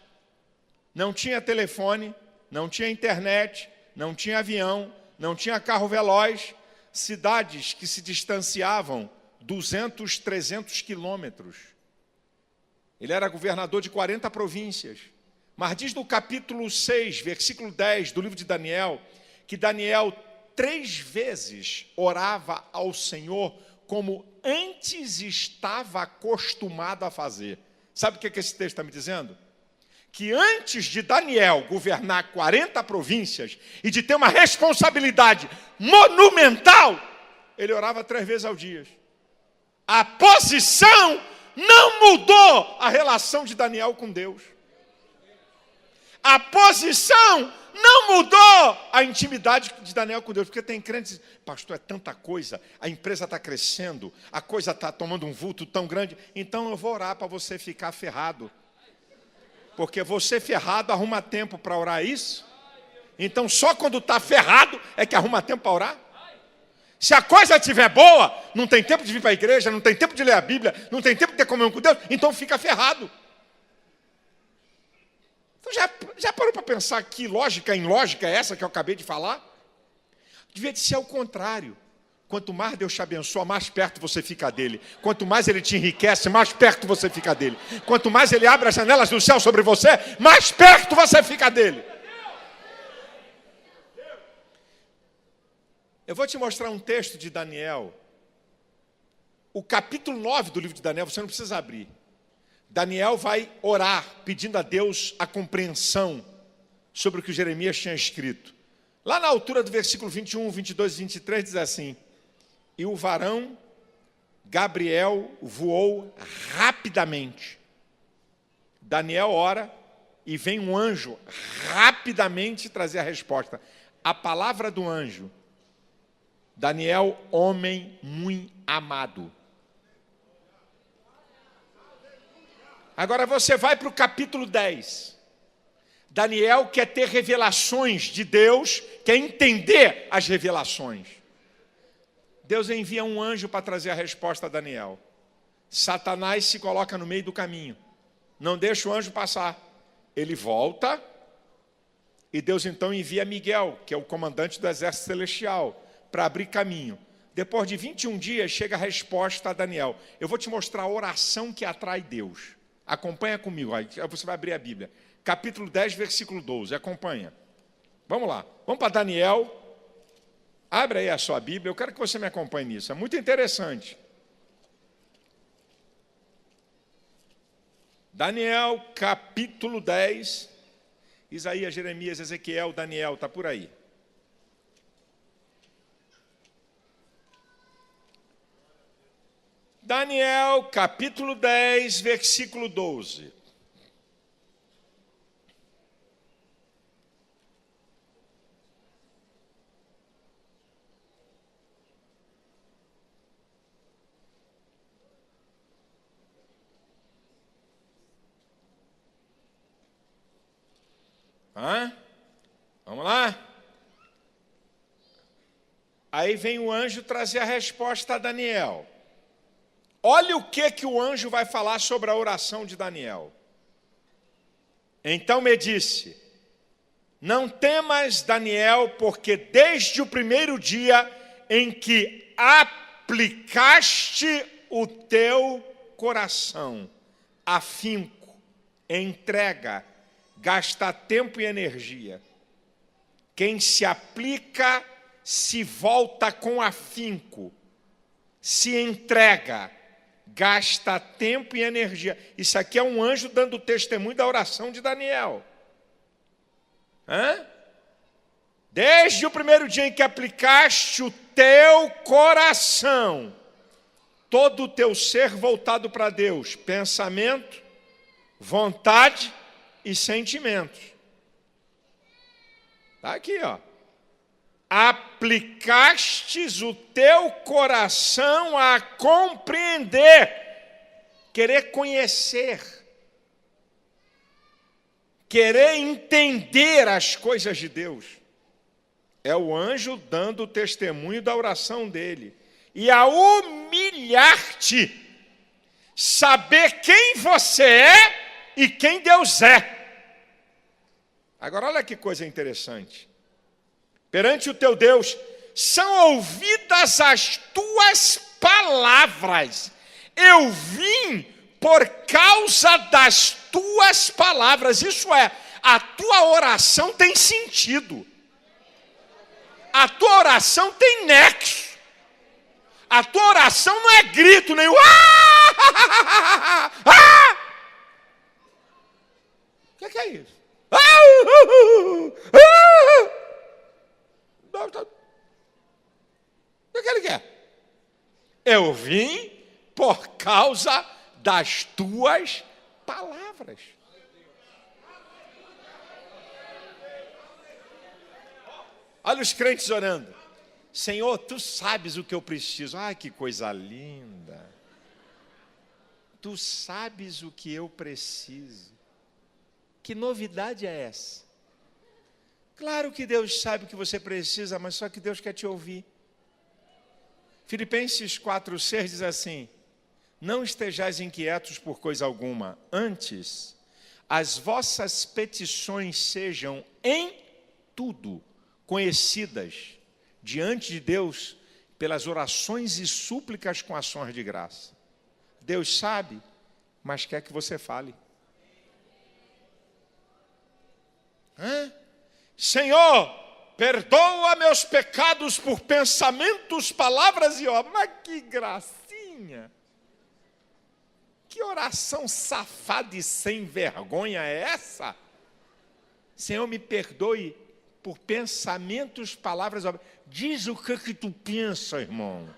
Speaker 1: não tinha telefone, não tinha internet, não tinha avião, não tinha carro veloz, cidades que se distanciavam 200, 300 quilômetros. Ele era governador de 40 províncias. Mas diz no capítulo 6, versículo 10 do livro de Daniel, que Daniel 3 vezes orava ao Senhor como antes estava acostumado a fazer. Sabe o que esse texto está me dizendo? Que antes de Daniel governar 40 províncias e de ter uma responsabilidade monumental, ele orava 3 vezes ao dia. A posição não mudou a relação de Daniel com Deus. A posição não mudou a intimidade de Daniel com Deus. Porque tem crentes que dizem, pastor, é tanta coisa, a empresa está crescendo, a coisa está tomando um vulto tão grande, então eu vou orar para você ficar ferrado. Porque você ferrado arruma tempo para orar isso? Então só quando está ferrado é que arruma tempo para orar? Se a coisa estiver boa, não tem tempo de vir para a igreja, não tem tempo de ler a Bíblia, não tem tempo de ter comunhão com Deus, então fica ferrado. Então já parou para pensar que lógica ilógica é essa que eu acabei de falar? Devia de ser ao contrário. Quanto mais Deus te abençoa, mais perto você fica dele. Quanto mais ele te enriquece, mais perto você fica dele. Quanto mais ele abre as janelas do céu sobre você, mais perto você fica dele. Eu vou te mostrar um texto de Daniel. O capítulo 9 do livro de Daniel, você não precisa abrir. Daniel vai orar, pedindo a Deus a compreensão sobre o que Jeremias tinha escrito. Lá na altura do versículo 21, 22 e 23, diz assim: e o varão Gabriel voou rapidamente. Daniel ora e vem um anjo rapidamente trazer a resposta. A palavra do anjo Daniel, homem muito amado. Agora você vai para o capítulo 10. Daniel quer ter revelações de Deus, quer entender as revelações. Deus envia um anjo para trazer a resposta a Daniel. Satanás se coloca no meio do caminho. Não deixa o anjo passar. Ele volta e Deus então envia Miguel, que é o comandante do exército celestial, para abrir caminho. Depois de 21 dias chega a resposta a Daniel. Eu vou te mostrar a oração que atrai Deus. Acompanha comigo, aí você vai abrir a Bíblia. Capítulo 10, versículo 12, acompanha. Vamos lá, vamos para Daniel. Abre aí a sua Bíblia, eu quero que você me acompanhe nisso, é muito interessante. Daniel, capítulo 10, Isaías, Jeremias, Ezequiel, Daniel, está por aí. Daniel, capítulo 10, versículo 12. Vamos lá? Aí vem o anjo trazer a resposta a Daniel. Olha o que o anjo vai falar sobre a oração de Daniel. Então me disse: não temas, Daniel, porque desde o primeiro dia em que aplicaste o teu coração, afinco, entrega, gasta tempo e energia. Quem se aplica se volta com afinco, se entrega, gasta tempo e energia. Isso aqui é um anjo dando testemunho da oração de Daniel. Desde o primeiro dia em que aplicaste o teu coração, todo o teu ser voltado para Deus, pensamento, vontade e sentimentos. Está aqui, ó. Aplicastes o teu coração a compreender, querer conhecer, querer entender as coisas de Deus. É o anjo dando o testemunho da oração dele. E a humilhar-te, saber quem você é e quem Deus é. Agora olha que coisa interessante. Perante o teu Deus, são ouvidas as tuas palavras. Eu vim por causa das tuas palavras. Isso é, a tua oração tem sentido. A tua oração tem nexo. A tua oração não é grito, nem o O que é isso? O que ele quer? Eu vim por causa das tuas palavras. Olha os crentes orando. Senhor, tu sabes o que eu preciso. Ai, que coisa linda. Tu sabes o que eu preciso. Que novidade é essa? Claro que Deus sabe o que você precisa, mas só que Deus quer te ouvir. Filipenses 4:6 diz assim: não estejais inquietos por coisa alguma, antes as vossas petições sejam em tudo conhecidas diante de Deus pelas orações e súplicas com ações de graça. Deus sabe, mas quer que você fale. Senhor, perdoa meus pecados por pensamentos, palavras e obras. Mas que gracinha! Que oração safada e sem vergonha é essa? Senhor, me perdoe por pensamentos, palavras e obras. Diz o que tu pensa, irmão.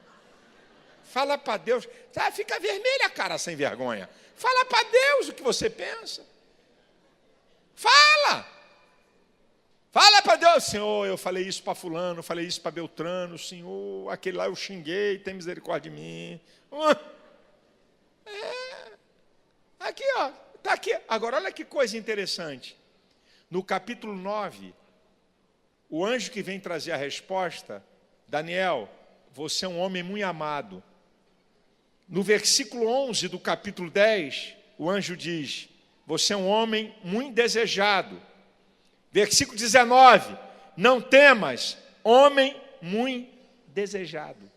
Speaker 1: Fala para Deus. Fica vermelha a cara sem vergonha. Fala para Deus o que você pensa. Fala! Fala para Deus, Senhor, eu falei isso para fulano, falei isso para Beltrano, Senhor, aquele lá eu xinguei, tem misericórdia de mim. Aqui, ó, está aqui. Agora, olha que coisa interessante. No capítulo 9, o anjo que vem trazer a resposta, Daniel, você é um homem muito amado. No versículo 11 do capítulo 10, o anjo diz, você é um homem muito desejado. Versículo 19, não temas, homem muito desejado.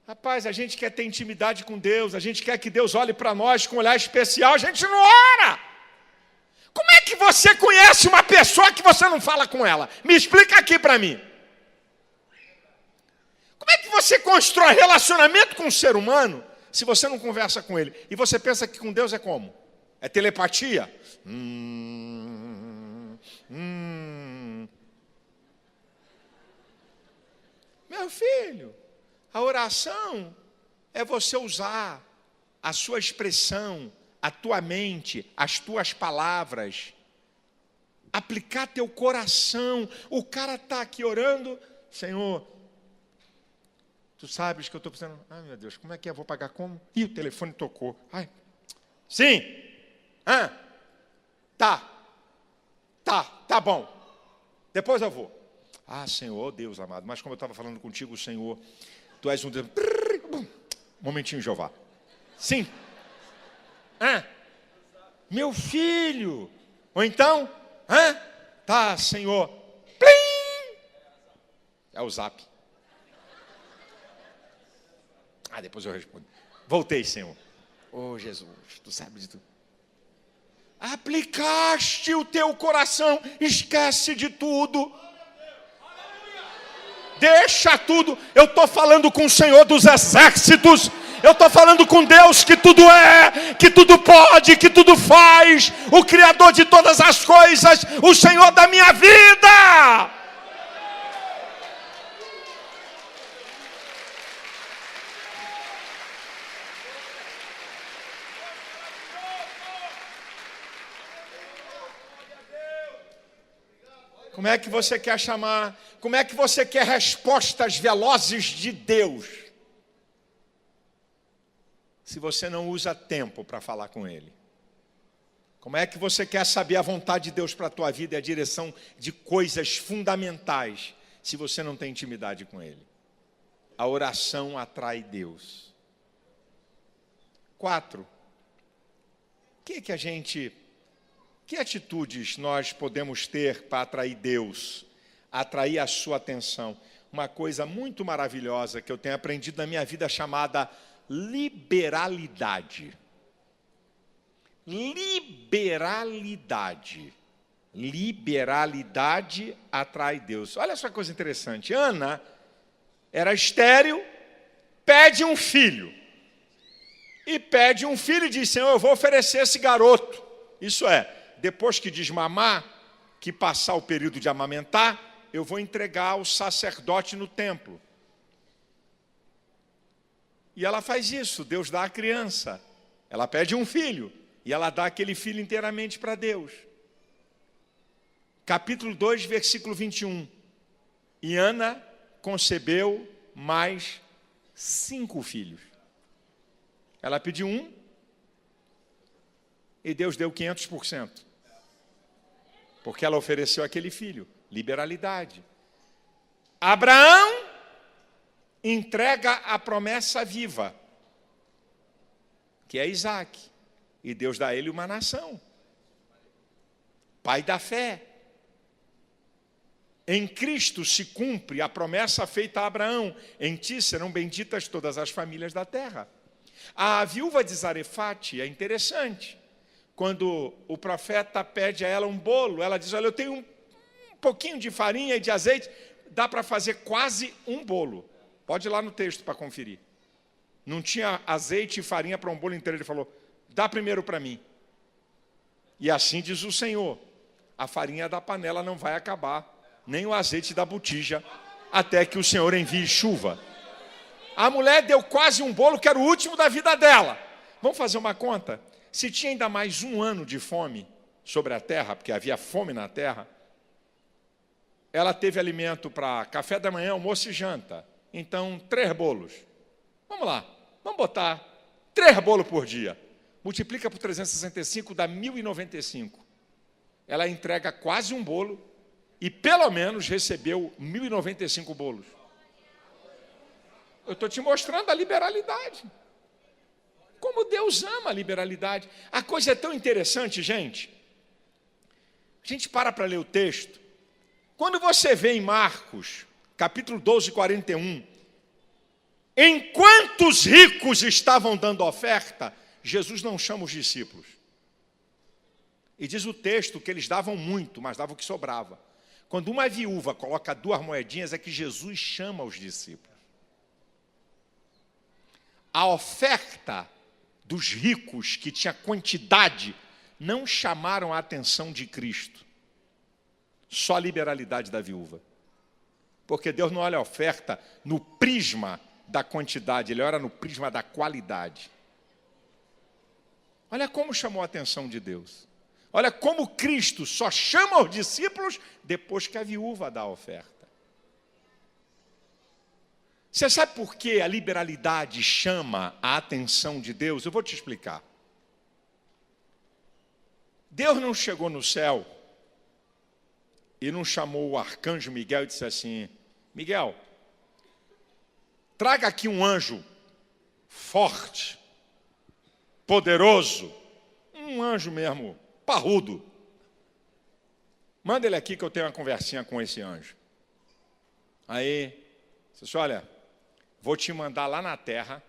Speaker 1: Rapaz, a gente quer ter intimidade com Deus, a gente quer que Deus olhe para nós com um olhar especial, a gente não ora. Como é que você conhece uma pessoa que você não fala com ela? Me explica aqui para mim. Como é que você constrói relacionamento com um ser humano se você não conversa com ele? E você pensa que com Deus é como? É telepatia? Meu filho, a oração é você usar a sua expressão, a tua mente, as tuas palavras, aplicar teu coração. O cara está aqui orando, Senhor, tu sabes que eu estou pensando, ai meu Deus, como é que é? Vou pagar como? Ih, o telefone tocou. Ai. Sim. Tá bom. Depois eu vou. Ah, Senhor, Deus amado, mas como eu estava falando contigo, Senhor, tu és um Deus. Momentinho, Jeová. Sim. Meu filho. Ou então, tá, Senhor. Plim! É o zap. Depois eu respondo. Voltei, Senhor. Oh, Jesus, tu sabes de tudo. Aplicaste o teu coração, esquece de tudo. Deixa tudo. Eu estou falando com o Senhor dos exércitos. Eu estou falando com Deus que tudo é, que tudo pode, que tudo faz. O Criador de todas as coisas, o Senhor da minha vida. Como é que você quer chamar? Como é que você quer respostas velozes de Deus? Se você não usa tempo para falar com Ele. Como é que você quer saber a vontade de Deus para a tua vida e a direção de coisas fundamentais, se você não tem intimidade com Ele? A oração atrai Deus. 4. Que atitudes nós podemos ter para atrair Deus, atrair a sua atenção? Uma coisa muito maravilhosa que eu tenho aprendido na minha vida chamada liberalidade. Liberalidade. Liberalidade atrai Deus. Olha só que coisa interessante. Ana era estéril, pede um filho. E pede um filho e diz, Senhor, eu vou oferecer esse garoto. Isso é, depois que desmamar, que passar o período de amamentar, eu vou entregar ao sacerdote no templo. E ela faz isso, Deus dá a criança. Ela pede um filho, e ela dá aquele filho inteiramente para Deus. Capítulo 2, versículo 21. E Ana concebeu mais 5 filhos. Ela pediu um, e Deus deu 500%. Porque ela ofereceu aquele filho. Liberalidade. Abraão entrega a promessa viva, que é Isaac. E Deus dá a ele uma nação. Pai da fé. Em Cristo se cumpre a promessa feita a Abraão. Em ti serão benditas todas as famílias da terra. A viúva de Zarefate é interessante. Quando o profeta pede a ela um bolo, ela diz, olha, eu tenho um pouquinho de farinha e de azeite, dá para fazer quase um bolo. Pode ir lá no texto para conferir. Não tinha azeite e farinha para um bolo inteiro. Ele falou, dá primeiro para mim. E assim diz o Senhor, a farinha da panela não vai acabar, nem o azeite da botija, até que o Senhor envie chuva. A mulher deu quase um bolo, que era o último da vida dela. Vamos fazer uma conta? se tinha ainda mais 1 ano de fome sobre a terra, porque havia fome na terra, ela teve alimento para café da manhã, almoço e janta. Então, 3 bolos. Vamos lá, vamos botar 3 bolos por dia. Multiplica por 365, dá 1.095. Ela entrega quase 1 bolo e pelo menos recebeu 1.095 bolos. Eu estou te mostrando a liberalidade. Como Deus ama a liberalidade. A coisa é tão interessante, gente. A gente para ler o texto. Quando você vê em Marcos, capítulo 12, 41, enquanto os ricos estavam dando oferta, Jesus não chama os discípulos. E diz o texto que eles davam muito, mas davam o que sobrava. Quando uma viúva coloca 2 moedinhas, é que Jesus chama os discípulos. A oferta dos ricos, que tinha quantidade, não chamaram a atenção de Cristo. Só a liberalidade da viúva. Porque Deus não olha a oferta no prisma da quantidade, Ele olha no prisma da qualidade. Olha como chamou a atenção de Deus. Olha como Cristo só chama os discípulos depois que a viúva dá a oferta. Você sabe por que a liberalidade chama a atenção de Deus? Eu vou te explicar. Deus não chegou no céu e não chamou o arcanjo Miguel e disse assim: Miguel, traga aqui um anjo forte, poderoso, um anjo mesmo, parrudo. Manda ele aqui que eu tenho uma conversinha com esse anjo. Aí, você disse, olha, vou te mandar lá na terra,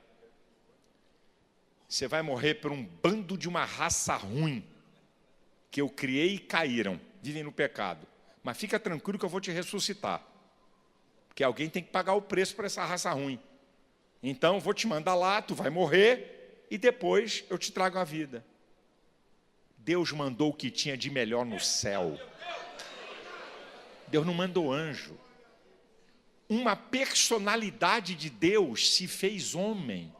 Speaker 1: você vai morrer por um bando de uma raça ruim, que eu criei e caíram, vivem no pecado. Mas fica tranquilo que eu vou te ressuscitar. Porque alguém tem que pagar o preço por essa raça ruim. Então, eu vou te mandar lá, tu vai morrer, e depois eu te trago a vida. Deus mandou o que tinha de melhor no céu. Deus não mandou anjo. Uma personalidade de Deus se fez homem.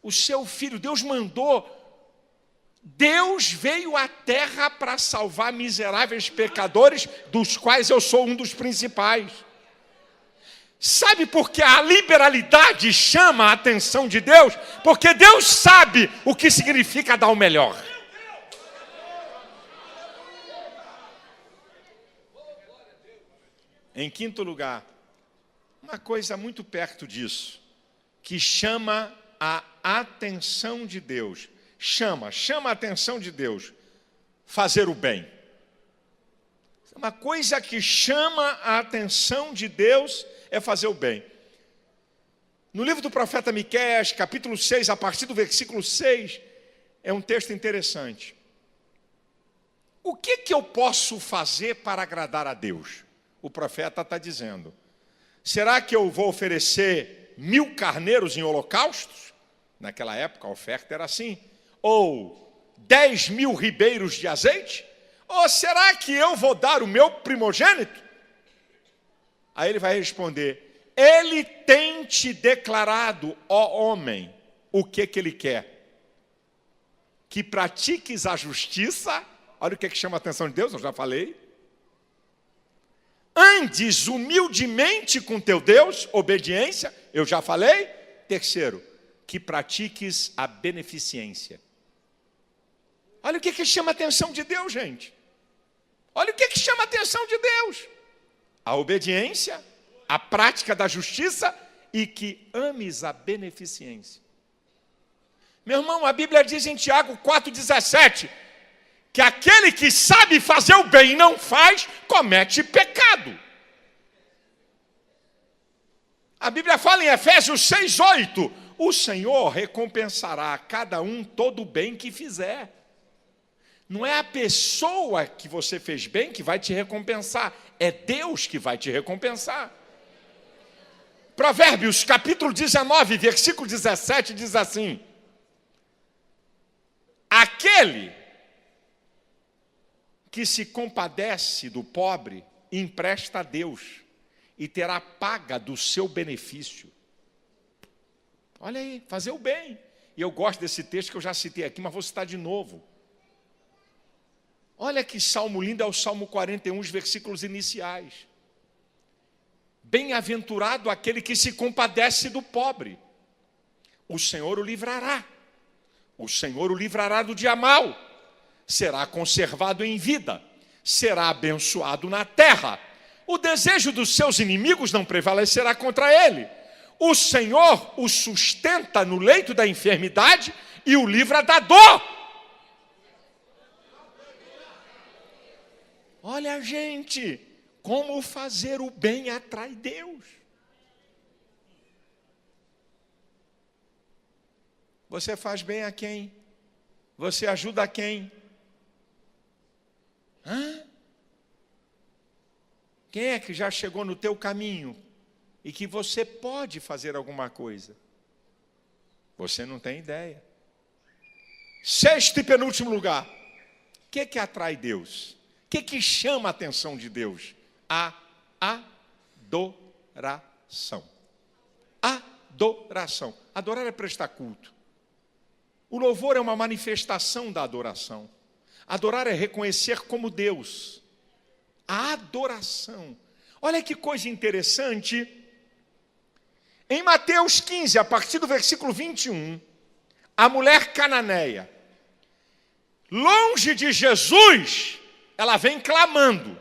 Speaker 1: O seu filho, Deus mandou. Deus veio à terra para salvar miseráveis pecadores, dos quais eu sou um dos principais. Sabe por que a liberalidade chama a atenção de Deus? Porque Deus sabe o que significa dar o melhor. Em quinto lugar, uma coisa muito perto disso, que chama a atenção de Deus. Chama a atenção de Deus. Fazer o bem. Uma coisa que chama a atenção de Deus é fazer o bem. No livro do profeta Miqueias, capítulo 6, a partir do versículo 6, é um texto interessante. O que eu posso fazer para agradar a Deus? O profeta está dizendo, será que eu vou oferecer 1000 carneiros em holocaustos? Naquela época a oferta era assim. Ou 10.000 ribeiros de azeite? Ou será que eu vou dar o meu primogênito? Aí ele vai responder, ele tem te declarado, ó homem, o que ele quer? Que pratiques a justiça, olha o que chama a atenção de Deus, eu já falei. Andes humildemente com teu Deus, obediência, eu já falei. Terceiro, que pratiques a beneficência. Olha o que chama a atenção de Deus, gente. Olha o que chama a atenção de Deus. A obediência, a prática da justiça e que ames a beneficência. Meu irmão, a Bíblia diz em Tiago 4,17 que aquele que sabe fazer o bem e não faz, comete pecado. A Bíblia fala em Efésios 6,8, o Senhor recompensará a cada um todo o bem que fizer. Não é a pessoa que você fez bem que vai te recompensar, é Deus que vai te recompensar. Provérbios, capítulo 19, versículo 17, diz assim, aquele que se compadece do pobre, empresta a Deus e terá paga do seu benefício. Olha aí, fazer o bem. E eu gosto desse texto que eu já citei aqui, mas vou citar de novo. Olha que salmo lindo, é o Salmo 41, os versículos iniciais. Bem-aventurado aquele que se compadece do pobre. O Senhor o livrará. O Senhor o livrará do dia mau. Será conservado em vida. Será abençoado na terra. O desejo dos seus inimigos não prevalecerá contra ele. O Senhor o sustenta no leito da enfermidade e o livra da dor. Olha, gente, como fazer o bem atrai Deus. Você faz bem a quem? Você ajuda a quem? Quem é que já chegou no teu caminho e que você pode fazer alguma coisa? Você não tem ideia. Sexto e penúltimo lugar. O que atrai Deus? O que chama a atenção de Deus? A adoração. Adoração. Adorar é prestar culto. O louvor é uma manifestação da adoração. Adorar é reconhecer como Deus. A adoração. Olha que coisa interessante. Em Mateus 15, a partir do versículo 21, a mulher cananeia, longe de Jesus, ela vem clamando.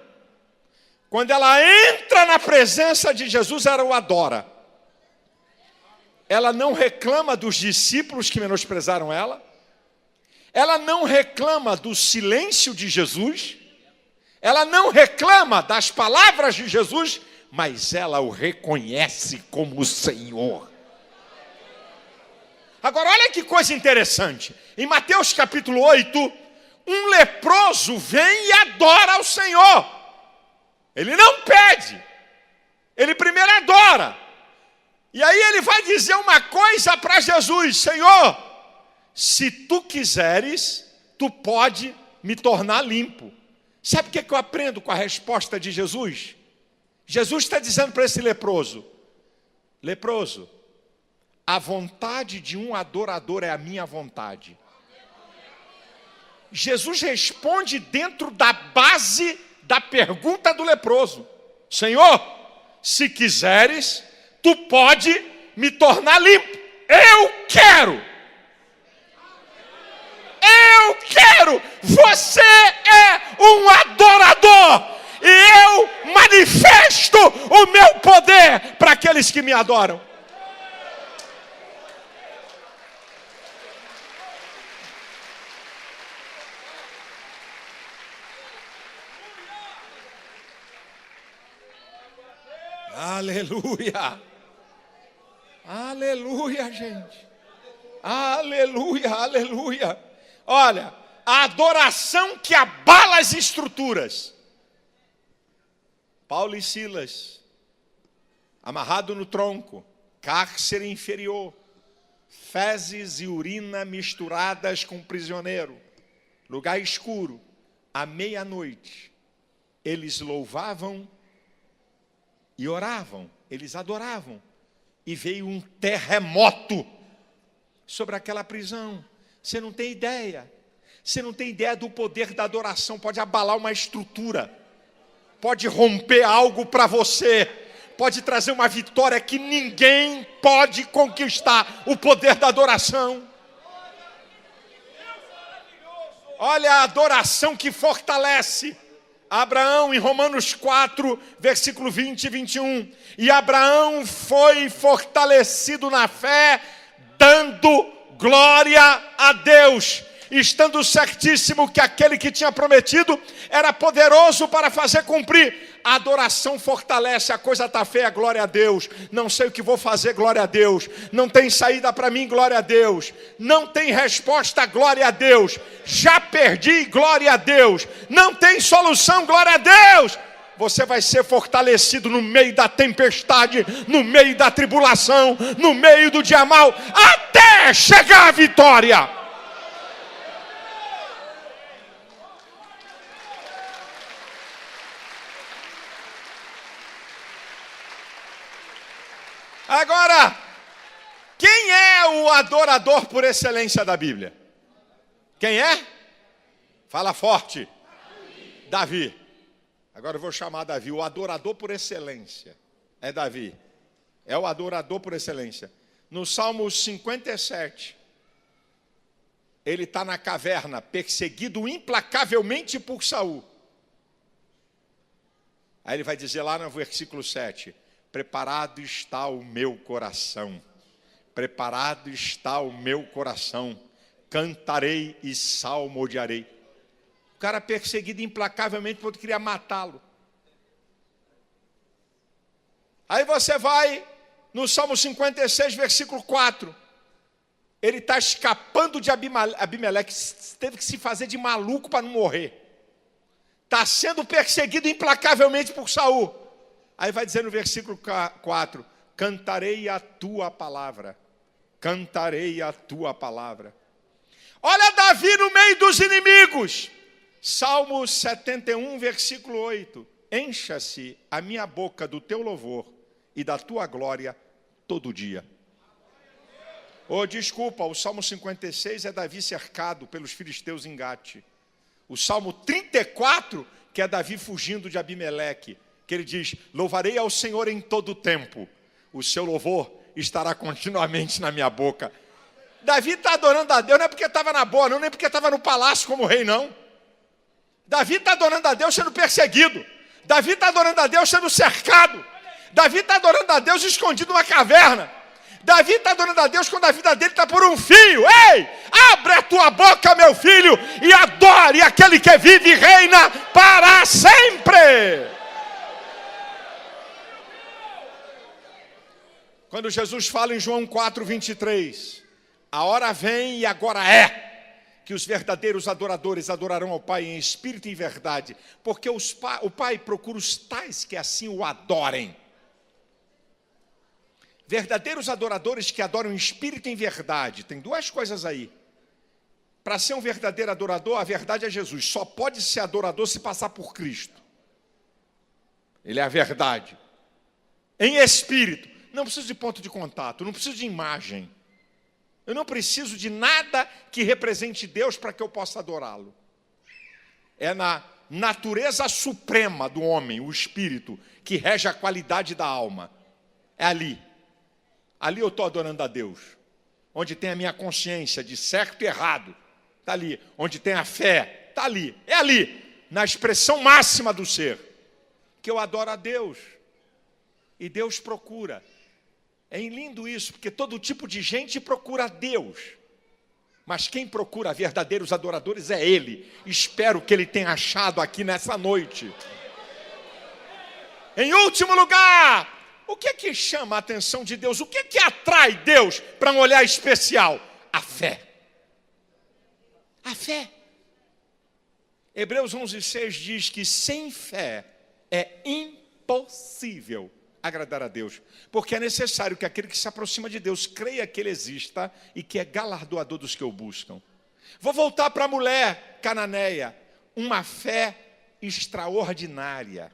Speaker 1: Quando ela entra na presença de Jesus, ela o adora. Ela não reclama dos discípulos que menosprezaram ela. Ela não reclama do silêncio de Jesus. Ela não reclama das palavras de Jesus, mas ela o reconhece como o Senhor. Agora, olha que coisa interessante. Em Mateus capítulo 8, um leproso vem e adora ao Senhor. Ele não pede, ele primeiro adora. E aí ele vai dizer uma coisa para Jesus: Senhor, se tu quiseres, tu pode me tornar limpo. Sabe o que eu aprendo com a resposta de Jesus? Jesus está dizendo para esse leproso: leproso, a vontade de um adorador é a minha vontade. Jesus responde dentro da base da pergunta do leproso: Senhor, se quiseres, tu pode me tornar limpo. Eu quero. Eu quero. Você é um adorador. E eu manifesto o meu poder para aqueles que me adoram. Aleluia. Aleluia, gente. Aleluia, aleluia. Olha, a adoração que abala as estruturas. Paulo e Silas, amarrado no tronco, cárcere inferior, fezes e urina misturadas com prisioneiro, lugar escuro, à meia-noite, eles louvavam e oravam, eles adoravam, e veio um terremoto sobre aquela prisão. Você não tem ideia. Você não tem ideia do poder da adoração. Pode abalar uma estrutura. Pode romper algo para você. Pode trazer uma vitória que ninguém pode conquistar. O poder da adoração. Olha a adoração que fortalece. Abraão, em Romanos 4, versículo 20 e 21. E Abraão foi fortalecido na fé, dando glória a Deus, estando certíssimo que aquele que tinha prometido era poderoso para fazer cumprir. A adoração fortalece. A coisa está feia, glória a Deus. Não sei o que vou fazer, glória a Deus. Não tem saída para mim, glória a Deus. Não tem resposta, glória a Deus. Já perdi, glória a Deus. Não tem solução, glória a Deus. Você vai ser fortalecido no meio da tempestade, no meio da tribulação, no meio do dia mau, até chegar à vitória. Agora, Quem é o adorador por excelência da Bíblia? Quem é? Fala forte. Davi. Agora eu vou chamar Davi, o adorador por excelência. É Davi. É o adorador por excelência. No Salmo 57, ele está na caverna, perseguido implacavelmente por Saul. Aí ele vai dizer lá no versículo 7, preparado está o meu coração, preparado está o meu coração, cantarei e salmodiarei. O cara perseguido implacavelmente porque queria matá-lo. Aí você vai no Salmo 56, versículo 4. Ele está escapando de Abimeleque, teve que se fazer de maluco para não morrer. Está sendo perseguido implacavelmente por Saul. Aí vai dizer no versículo 4, cantarei a tua palavra, cantarei a tua palavra. Olha Davi no meio dos inimigos. Salmo 71, versículo 8. Encha-se a minha boca do teu louvor e da tua glória todo dia. Desculpa, o Salmo 56 é Davi cercado pelos filisteus em Gate. O Salmo 34, que é Davi fugindo de Abimeleque, que ele diz, louvarei ao Senhor em todo o tempo, o seu louvor estará continuamente na minha boca. Davi está adorando a Deus, não é porque estava na boa, não, nem porque estava no palácio como rei, não. Davi está adorando a Deus sendo perseguido. Davi está adorando a Deus sendo cercado. Davi está adorando a Deus escondido numa caverna. Davi está adorando a Deus quando a vida dele está por um fio. Ei, abre a tua boca, meu filho, e adore aquele que vive e reina para sempre. Quando Jesus fala em João 4, 23, a hora vem e agora é que os verdadeiros adoradores adorarão ao Pai em espírito e em verdade, porque o Pai procura os tais que assim o adorem. Verdadeiros adoradores que adoram em espírito e em verdade. Tem duas coisas aí. Para ser um verdadeiro adorador, a verdade é Jesus. Só pode ser adorador se passar por Cristo. Ele é a verdade. Em espírito. Não preciso de ponto de contato, não preciso de imagem. Eu não preciso de nada que represente Deus para que eu possa adorá-lo. É na natureza suprema do homem, o espírito, que rege a qualidade da alma. É ali. Ali eu estou adorando a Deus. Onde tem a minha consciência de certo e errado, está ali. Onde tem a fé, está ali. É ali, na expressão máxima do ser, que eu adoro a Deus. E Deus procura. É lindo isso, porque todo tipo de gente procura a Deus. Mas quem procura verdadeiros adoradores é Ele. Espero que Ele tenha achado aqui nessa noite. Em último lugar, o que é que chama a atenção de Deus? O que é que atrai Deus para um olhar especial? A fé. A fé. Hebreus 11:6 diz que sem fé é impossível agradar a Deus, porque é necessário que aquele que se aproxima de Deus creia que Ele exista e que é galardoador dos que o buscam. Vou voltar para a mulher cananeia, uma fé extraordinária.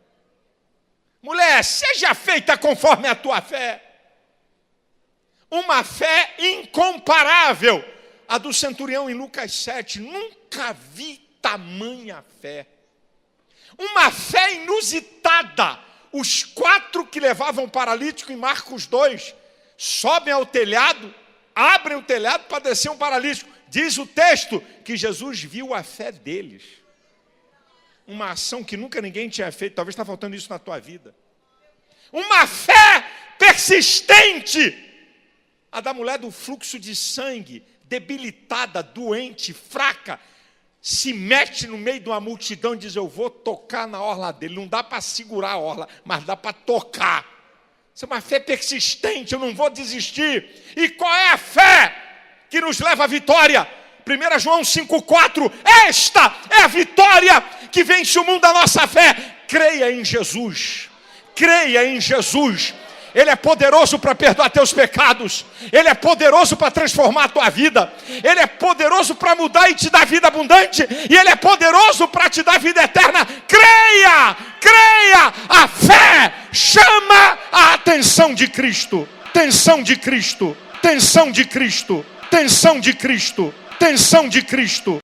Speaker 1: Mulher, seja feita conforme a tua fé. Uma fé incomparável. A do centurião em Lucas 7, nunca vi tamanha fé. Uma fé inusitada. Os 4 que levavam o paralítico em Marcos 2, sobem ao telhado, abrem o telhado para descer um paralítico. Diz o texto que Jesus viu a fé deles. Uma ação que nunca ninguém tinha feito, talvez está faltando isso na tua vida. Uma fé persistente. A da mulher do fluxo de sangue, debilitada, doente, fraca, se mete no meio de uma multidão e diz, eu vou tocar na orla dele. Não dá para segurar a orla, mas dá para tocar. Isso é uma fé persistente, eu não vou desistir. E qual é a fé que nos leva à vitória? 1 João 5,4, esta é a vitória que vence o mundo da nossa fé. Creia em Jesus, creia em Jesus. Ele é poderoso para perdoar teus pecados. Ele é poderoso para transformar a tua vida. Ele é poderoso para mudar e te dar vida abundante. E Ele é poderoso para te dar vida eterna. Creia, creia. A fé chama a atenção de Cristo. Atenção de Cristo. tensão de Cristo, tensão de Cristo, tensão de Cristo.